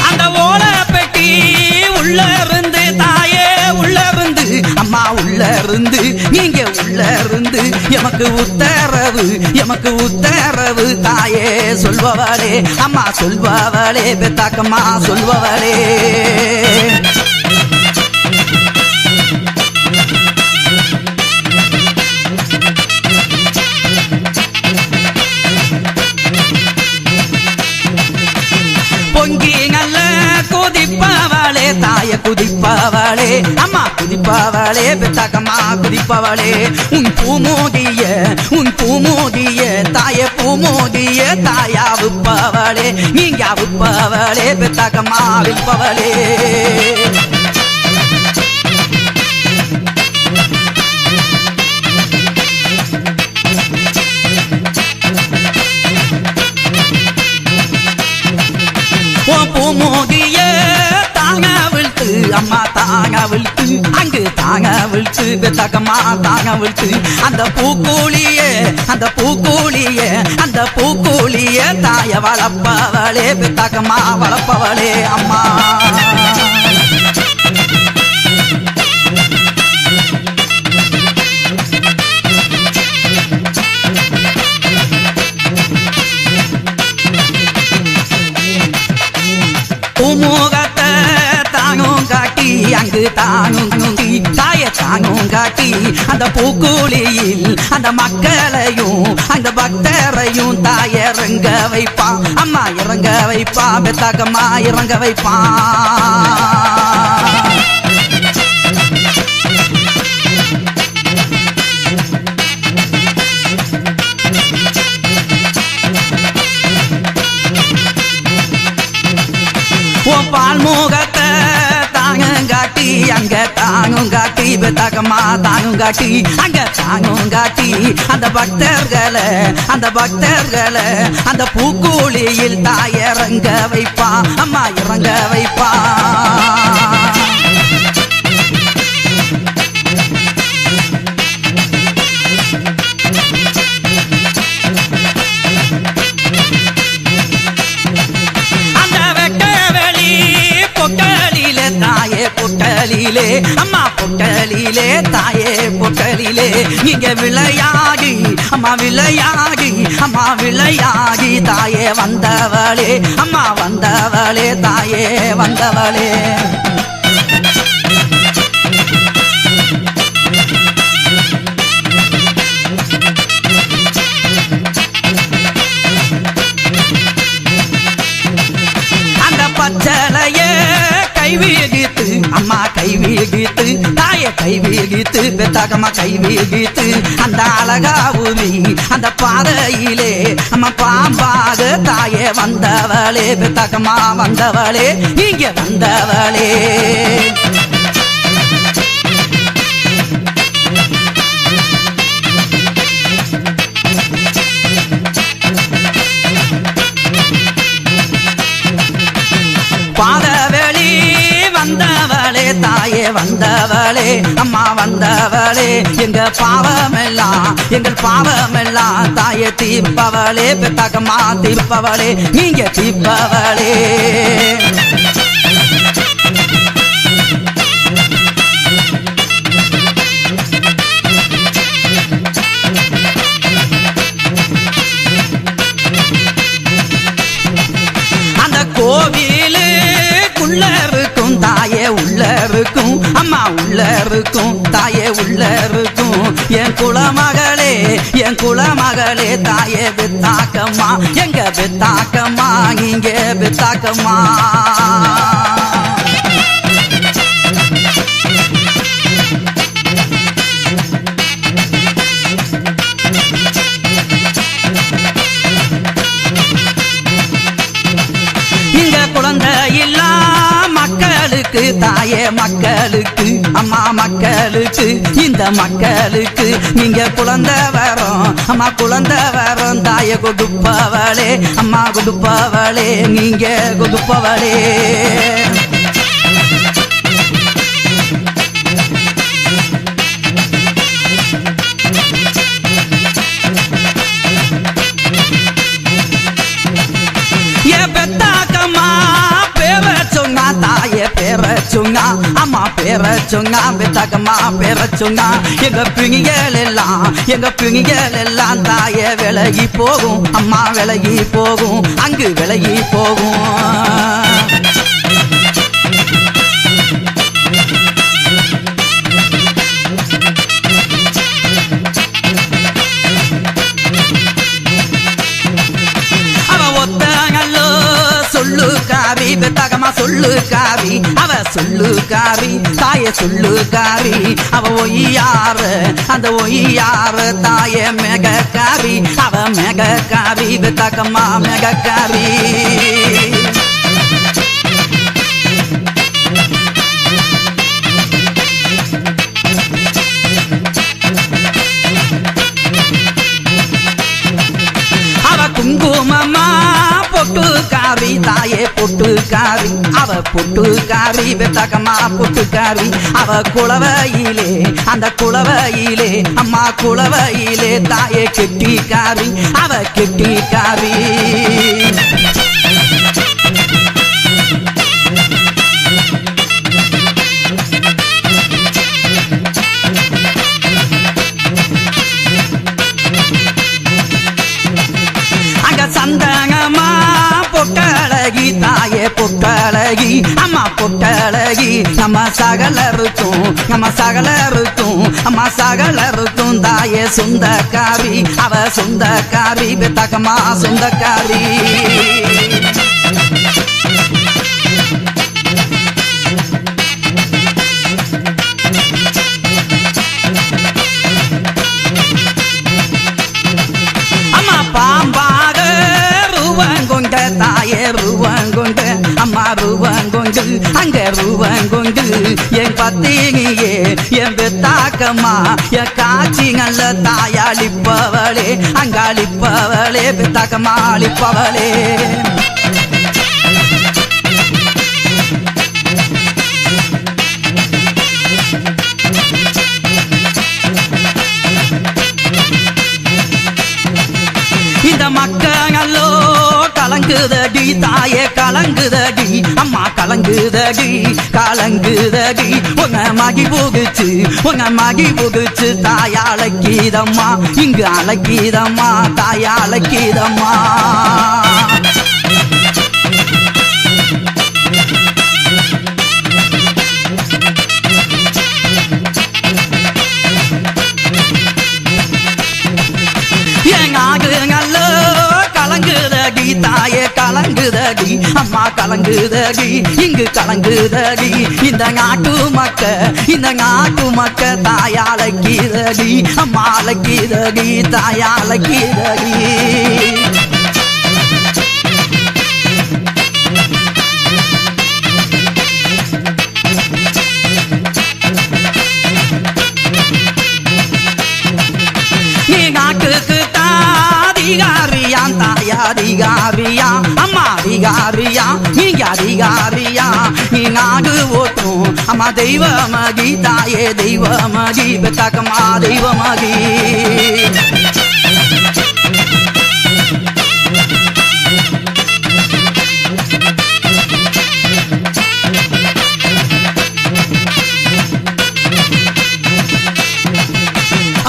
அந்த ஓலை பெட்டி உள்ள இருந்து தாயே உள்ள இருந்து அம்மா உள்ள இருந்து நீங்க உள்ள உள்ள இருந்து எமக்கு உத்தரவு தாயே சொல்பவளே அம்மா சொல்பவளே பெத்தாக்கம்மா சொல்பவளே பொங்கி நல்ல குதிப்பவளே தாய குதிப்பவளே அம்மா குதிப்பவளே பெத்தாக்கம்மா குதிப்பவளே உன் பூமோதிய தாய பூமோதிய தாயா விப்பவளே நீங்க விப்பவளே பெத்தாக்கம்மா விப்பவளே பூமோதிய தாங்க விழ்த்து அம்மா தாங்க விழ்த்து அங்கு தாங்க விழ்த்து பெத்தாக்கம்மா தாங்க விழ்த்து அந்த பூக்கூலிய தாய வளப்பவளே பெத்தாக்கம்மா வளப்பவளே அம்மா பூமுகத்தை தாங்கும் காட்டி அங்கு தாங்கும் தாய தாங்கும் காட்டி அந்த பூக்கூலியில் அந்த மக்களையும் அந்த பக்தரையும் தாய இறங்க வைப்பா அம்மா இறங்க வைப்பா பெத்தாக்கம்மா இறங்க வைப்பா பால்முகத்தை தாங்காட்டி அங்க தாங்காட்டி பெத்தாக்கம்மா தாங்காட்டி அங்க தாங்காட்டி அந்த பக்தர்களை அந்த பூக்கூலியில் தாய இறங்க வைப்பா அம்மா இறங்க வைப்பா பொட்டலிலே அம்மா பொட்டலிலே தாயே பொட்டலிலே நீங்க விளையாடி அம்மா விளையாடி தாயே வந்தவளே அம்மா வந்தவளே தாயே வந்தவளே அந்த பச்சளையே கைவிகித்து அம்மா கைவிகித்து தாய கைவிகித்து பெத்தாக்கம்மா கைவிகித்து அந்த அழகாவுமி அந்த பாதையிலே அம்மா பாம்பாக தாயே வந்தவளே பெத்தாக்கம்மா வந்தவளே நீங்க வந்தவளே பாதவெளி வந்தவளே தாயே வந்தவளே அம்மா வந்தவளே எங்கள் பாவமெல்லாம் தாயே தீர்ப்பவளே பெத்தாக்கம்மா தீர்ப்பவளே நீங்க தீர்ப்பவளே அந்த கோவிலுக்குள்ள இருக்கும் தாயே உள்ள இருக்கும் அம்மா உள்ள இருக்கும் தாயே உள்ள இருக்கும் என் குலமகளே தாயே பெத்தாக்கம்மா எங்க பெத்தாக்கம்மா இங்க பெத்தாக்கம்மா இங்க குழந்தை இல்லா மக்களுக்கு தாயே மக்களுக்கு அம்மா மக்களுக்கு இந்த மக்களுக்கு நீங்க குழந்தை வரோம் அம்மா குழந்தை வரோம் தாயே கொடுப்பவளே அம்மா கொடுப்பவளே நீங்க கொடுப்பவளே பெத்தாக்கம்மா பேர சொன்னா தாயே பேர சொன்னா அம்மா பேர சொன்னா பெத்தாக்கம்மா பேர சொன்னா எங்க பிணிகள் எல்லாம் தாய விலகி போகும் அம்மா விலகி போகும் அங்கு விலகி போகும் சொல்லுக்காரி பெத்தாகமா சொல்லுக்காரி அவ சொல்லுக்காரி தாய சொல்லுக்காரி அவ ஒய்யாறு அந்த ஒய்யாறு தாய மேகக்காரி அவ மேகக்காரி பெத்தாகமா மேகக்காரி குங்குமம்மா பொட்டுக்காரி தாயே பொட்டுக்காரி அவ பொட்டுக்காரி பெத்தாக்கம்மா பொட்டுக்காரி அவ குளவையிலே அந்த குளவையிலே அம்மா குளவையிலே தாயே கெட்டிக்காரி அவ கெட்டிக்காரி சந்தனமா பொட்டழகி தாயே பொட்டழகி அம்மா பொட்டழகி நம்ம சகலருக்கும் தாயே சொந்தக்காரி அவ சொந்தக்காரி பெத்தாக்கம்மா சொந்தக்காரி அம்மா பாம்பாக ரூவங்கொண்ட தாயே ரூவங்கொண்ட அம்மா ரூவங்கொண்டு அங்க ரூவங்கொண்டு என் பத்தினியே என் பெத்தாக்கம்மா என் காட்சி நல்ல தாயாளிப்பவளே அங்காளிப்பவளே பெத்தாக்கம்மா அளிப்பவளே இந்த மக்களோ கலங்குதடி தாயே கலங்குதடி அம்மா கலங்குதடி கலங்குதடி உங்க மகி போகுச்சு தாயா அழைக்கீதம்மா இங்கு அழைக்கீதம்மா தாயா அழைக்கீதம்மா கலங்குதடி தாயே கலங்குதடி அம்மா கலங்குதடி இங்கு கலங்குதடி இந்த நாட்டு மக்க தாயாலக்கீதடி அம்மா அலக்கீதடி தாயாலக்கீதடி நீ நாட்டுக்கு அதிகாரியான் தாயா அதிகாரியா அம்மா அதிகாரியா நீங்க அதிகாரியா நீ நாடு ஓட்டும் அம்மா தெய்வமகி தாயே தெய்வமகி பெத்தாக்கம்மா தெய்வமகி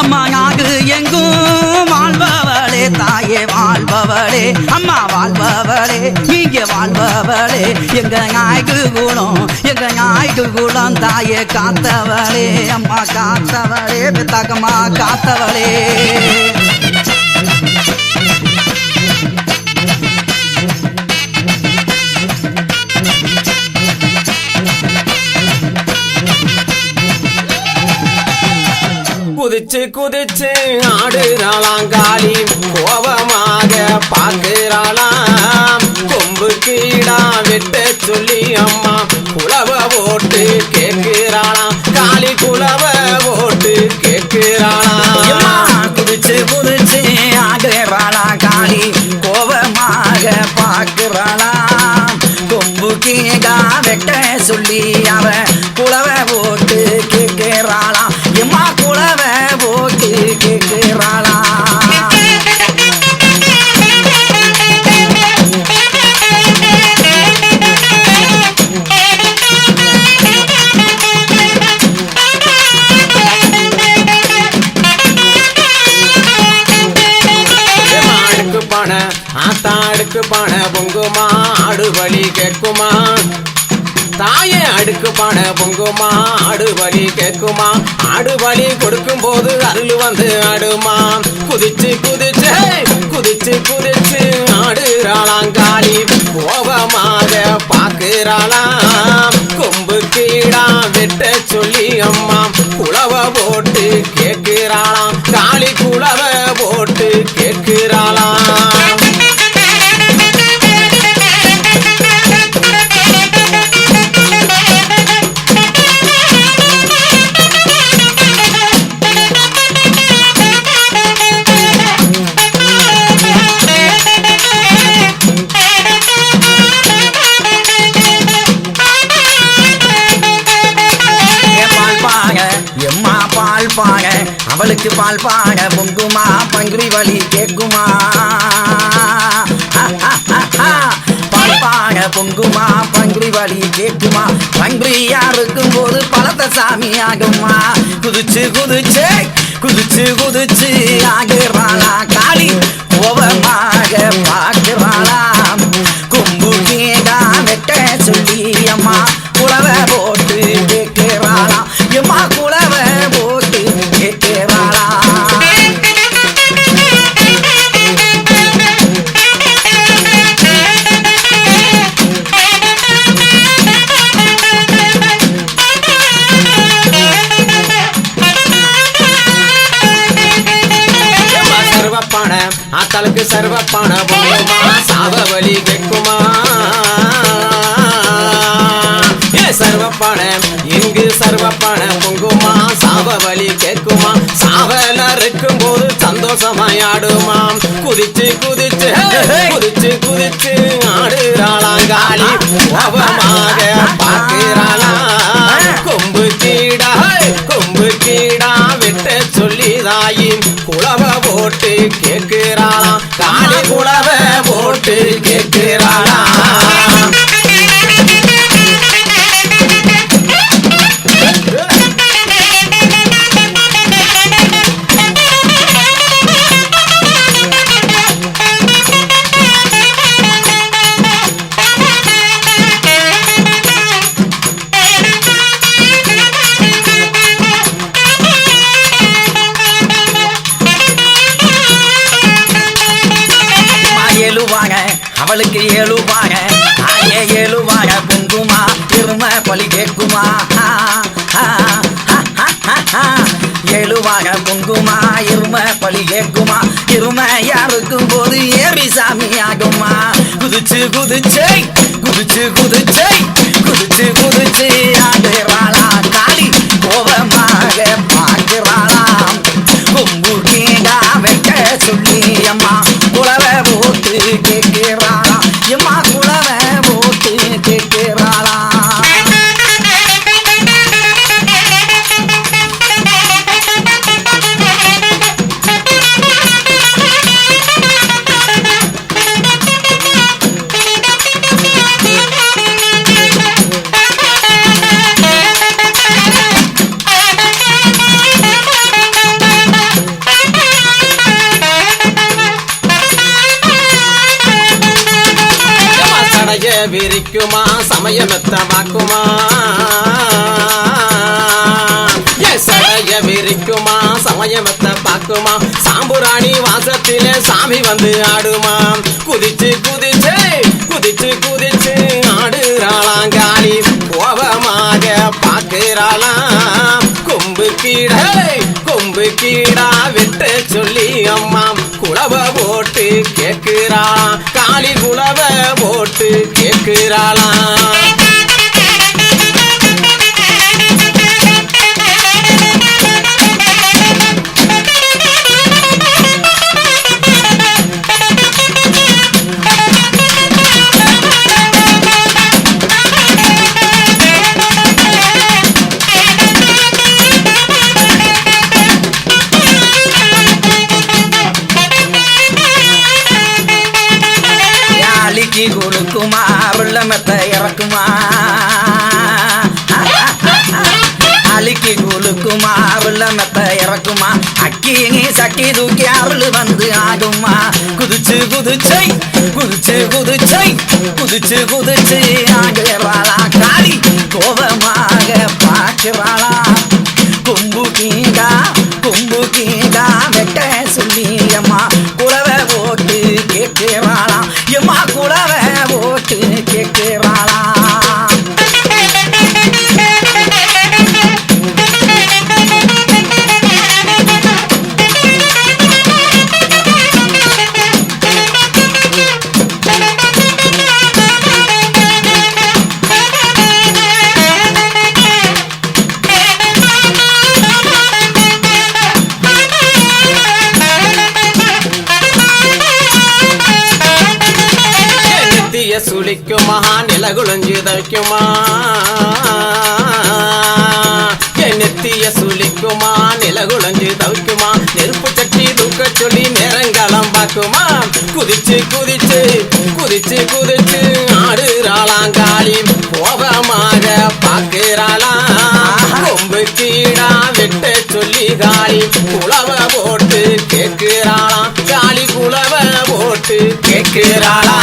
அம்மா நாடு எங்கும் வாழ்பவளே தாயே வாழ்பவளே அம்மா வாழ்பவளே நீங்க வாழ்பவளே எங்க ஞாயிறு குலம் தாயே காத்தவளே அம்மா காத்தவளே பெத்தாக்கம்மா காத்தவளே குதிச்சு குதிச்சு ஆடுறாளாம் காளி கோபமாக பார்க்கிறாளாம் கொம்பு கீழா வெட்ட சொல்லி அம்மா குளவ ஓட்டு கேட்கிறாளாம் காளி குளவ ஓட்டு கேட்கிறாளாம் குதிச்சு குதிச்சு ஆடுறாளாம் காளி கோபமாக பார்க்கிறாளாம் கொம்பு கீழா வெட்ட சொல்லி அவ குளவ ஓட்டு கேட்கிறாளாம் எம்மா குளவ ஓட்டு கேட்கிறாளாம் வலி கேட்குமா தாயே அடுக்கு பாட பொங்குமா ஆடு வலி கேட்குமா ஆடு வலி கொடுக்கும் போது அருள் வந்து ஆடுமா குதிச்சு குதிச்சு குதிச்சு குதிச்சு ஆடுறாளாங்காளி கோபமாக பாக்குறாளாம் கொம்பு கீழா வெட்ட சொல்லி அம்மா குளவ போட்டு கேட்கிறாளாம் காளி குளவ போட்டு கேட்கிறாளாம் அவளுக்கு பால் பாட பொங்குமா பங்குரி வலி கேட்குமா பால் பாட பொங்குமா பங்குரி வலி கேட்குமா பங்குரி யாருக்கும் போது பழத்த சாமி ஆகுமா குதிச்சு குதிச்சு குதிச்சு குதிச்சு ஆகுறாளா காளி கோபமாக பார்க்கிறாளா கொம்பு கேடா வெட்ட சொல்லி அம்மா குளவ போட்டு கேட்கிறாளா எம்மா குளவ போட்டு கேட்கிறாளா சர்வப்பான ஆத்தாளுக்கு சர்வப்பான பொங்குமா சாவ வலி கேட்குமா சர்வப்பான இங்கு சர்வப்பான பொங்குமா சாவ வலி கேட்குமா சாவல இருக்கும் போது சந்தோஷமாயாடுமாம் குதிச்சு குதிச்சு குதிச்சு குதிச்சு ஆடுறாளாங்காளி கோபமாக பார்க்கிறாளாம் கொம்பு கீடா வெட்ட சொல்லி தாயின் குளவ போட்டு கேட்கிறாளாம் காளி குளவ போட்டு கேட்கிறாளாம் அவளுக்கு ஏழுவாங்க ஆயே ஏழுவாங்க பொங்குமா திரும்ப பலி கேட்குமா ஏழுவாங்க பொங்குமா இரும பலி கேட்குமா இரும யாருக்கும் போது ஏறி சாமி ஆகுமா குதிச்சு குதிச்சு குதிச்சு குதிச்சு குதிச்சு குதிச்சு ஆடுறாளா காளி கோபமாக பார்க்கிறாளாம் கொம்பு கேடா வைக்க சொல்லி அம்மா குளவ போட்டு கேட்கிறாளா எம்மா குளவ போட்டு கேட்கிறாளா விரிக்குமா சமயமெத்தமாக்குமா சடைய விரிக்குமா சமயமெத்த பாக்குமா சாம்புராணி வாசத்திலே சாமி வந்து ஆடுமா குதிச்சு குதிச்சு குதிச்சு குதிச்சு ஆடுறாளாங்காளி கோபமாக பாக்குறாளாம் கொம்பு கீடா விட்டு சொல்லி அம்மா குளவ போட்டு கேட்கிறாளாம் காளி குளவ போட்டு கேட்கிறாளாம் கொடுக்குமா அருளமத்தை இறக்குமா அலிக்கு குலுக்குமா ஊத்துமா அருள மெத்த இறக்குமா அக்கி சக்கி தூக்கி அருள் வந்து ஆடுமா குதிச்சு குதிச்சை குதிச்சு குதிச்சை குதிச்சு குதிச்சு ஆடுறாளா காளி கோபமாக பார்க்கிறாளா கொம்பு கீழா வெட்ட சொல்லி அம்மா குலவை போட்டு கேட்கிறாளா எம்மா குலவை போட்டு கேட்கிறாளா சுளிக்குமா நிலகுளஞ்சு தவிக்குமா நெத்திய சுளிக்குமா நிலகுளஞ்சு தவிக்குமா நெருப்பு சட்டி தூக்க சொல்லி நேரங்காலம் பார்க்குமா குதிச்சு குதிச்சு குதிச்சு குதிச்சு ஆடுறாளாங்காளி கோபமாக பார்க்கிறாளாம் கொம்பு கீழா வெட்ட சொல்லி காளி குலவ போட்டு கேட்கிறாளாம் காளி குலவ போட்டு கேட்கிறாளா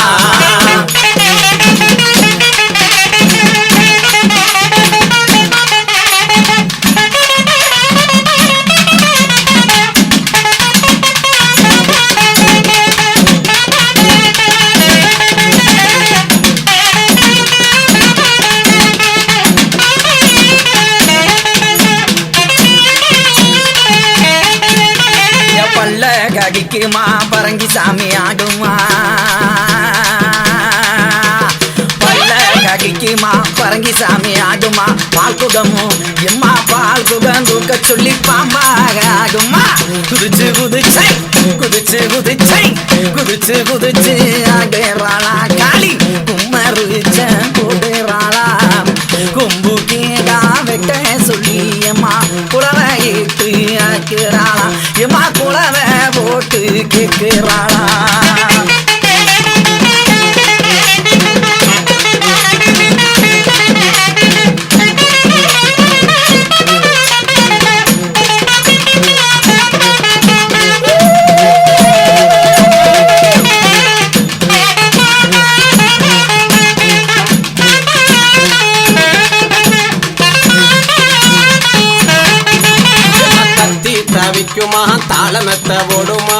கடிக்குமா பரங்கி சாமி ஆடுமா பல்ல கடிக்குமா பரங்கி சாமி ஆடுமா பால் குடமும் எம்மா பால் குடம் தூக்க சொல்லி பாம்பாக ஆடுமா குதிச்சு குதிச்சை குதிச்சு குதிச்சை குதிச்சு குதிச்சு ஆடுறாளா காளி கும்மருச்ச போடுறாளா கொம்பு கீழா வெட்ட சொல்லி எம்மா குலவை இட்டு ஆக்குறாளா எம்மா குலவை போட்டு கேட்கிறாளா தவிக்குமா தாளமெத்த ஓடுமா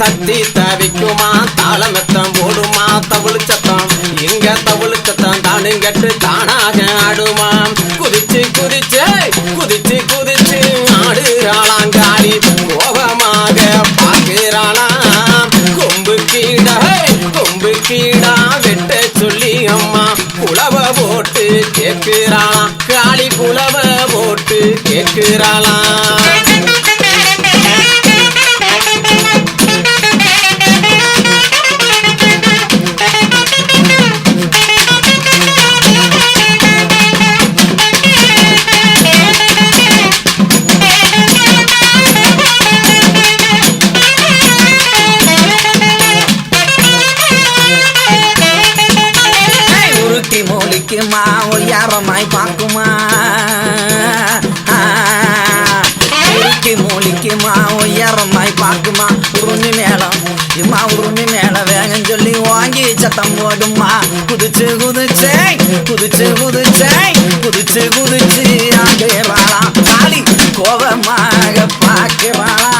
தத்தி தவிக்குமா தாளமெத்தம் ஓடுமா தவுளு சத்தம் இங்க தவுளு சத்தம் தானுங்கட்டு தானாக ஆடுமா குதிச்சு குதிச்சு குதிச்சு குதிச்சு ஆடுறாளாங்காளி கோபமாக பார்க்கிறாளாம் கொம்பு கீழா வெட்ட சொல்லி அம்மா குலவ போட்டு கேட்கிறாளாம் காளி குலவ போட்டு கேட்கிறாளாம் மூலிக்குமா ஒய்யாரமாய் பார்க்குமா மூலிக்குமா ஒய்யாரமாய் பார்க்குமா உருமி மேளம் இம்மா உருமி மேல வேகம் சொல்லி வாங்கி சத்தம் போடுமா குதிச்சு குதிச்சே குதிச்சு குதிச்சே குதிச்சு குதிச்சு ஆடுறாளா காளி கோபமாக பார்க்கிறாளா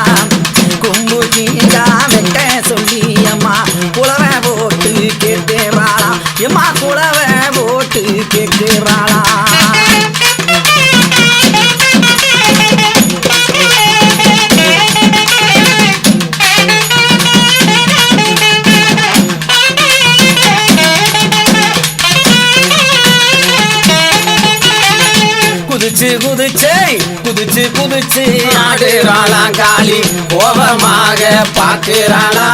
கொம்பு கீழா வெட்ட சொல்லி அம்மா குலவை போட்டு கேட்கிறாளா எம்மா குலவை போட்டு கேட்கிறாளா குதிச்சு குதிச்சே குதிச்சு குதிச்சு ஆடுறாளா காளி கோபமாக பார்க்கிறாளா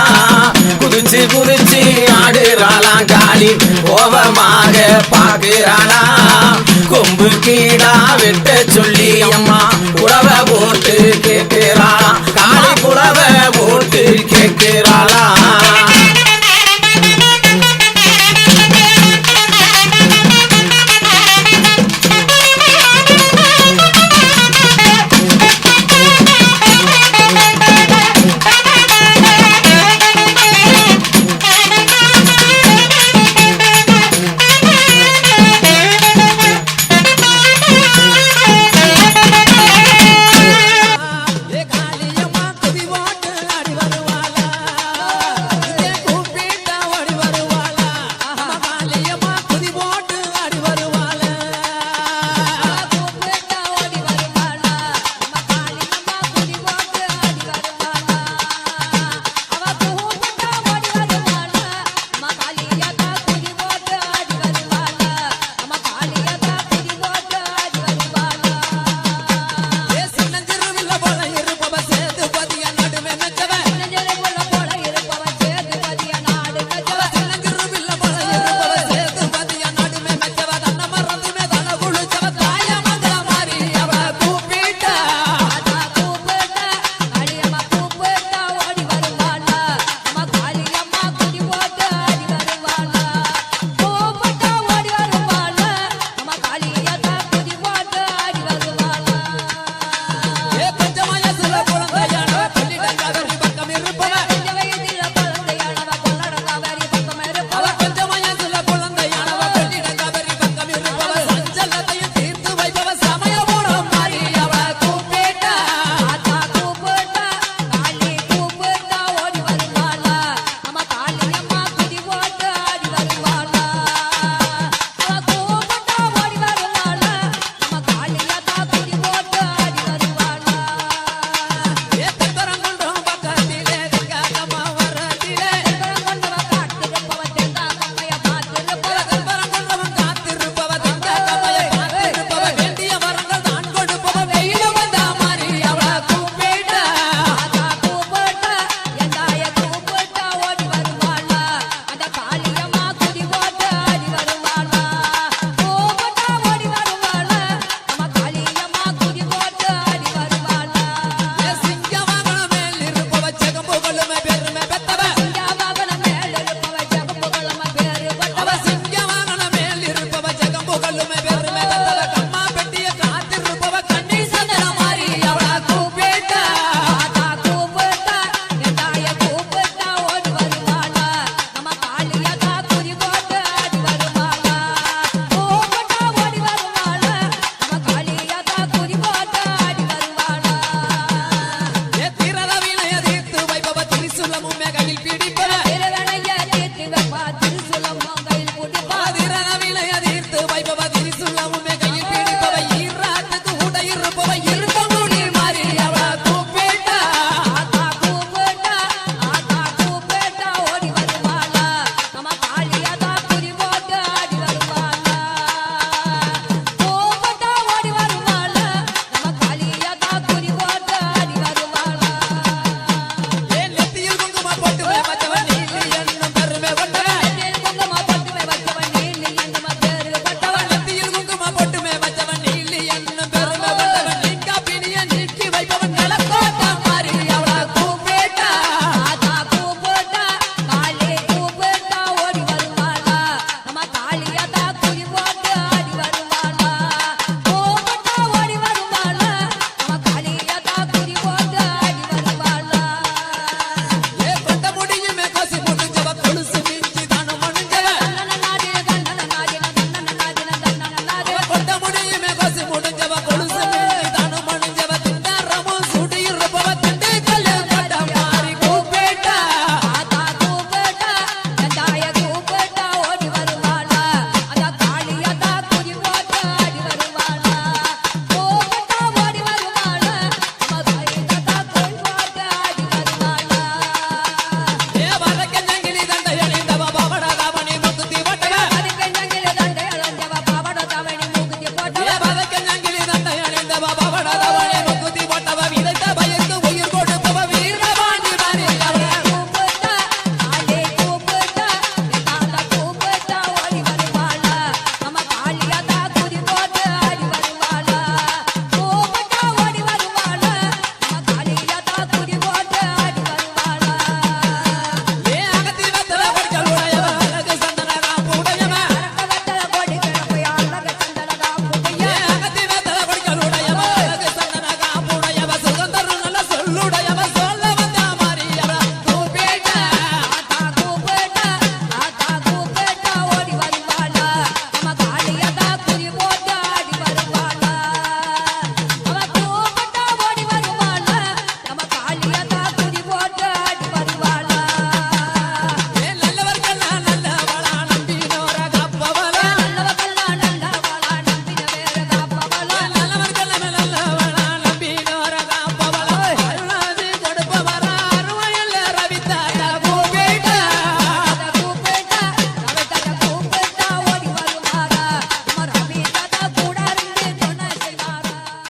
குதிச்சு குதிச்சு ஆடுறாளா காளி கோபமாக பார்க்கிறாளா கொம்பு கீழா வெட்ட சொல்லி அம்மா குலவ போட்டு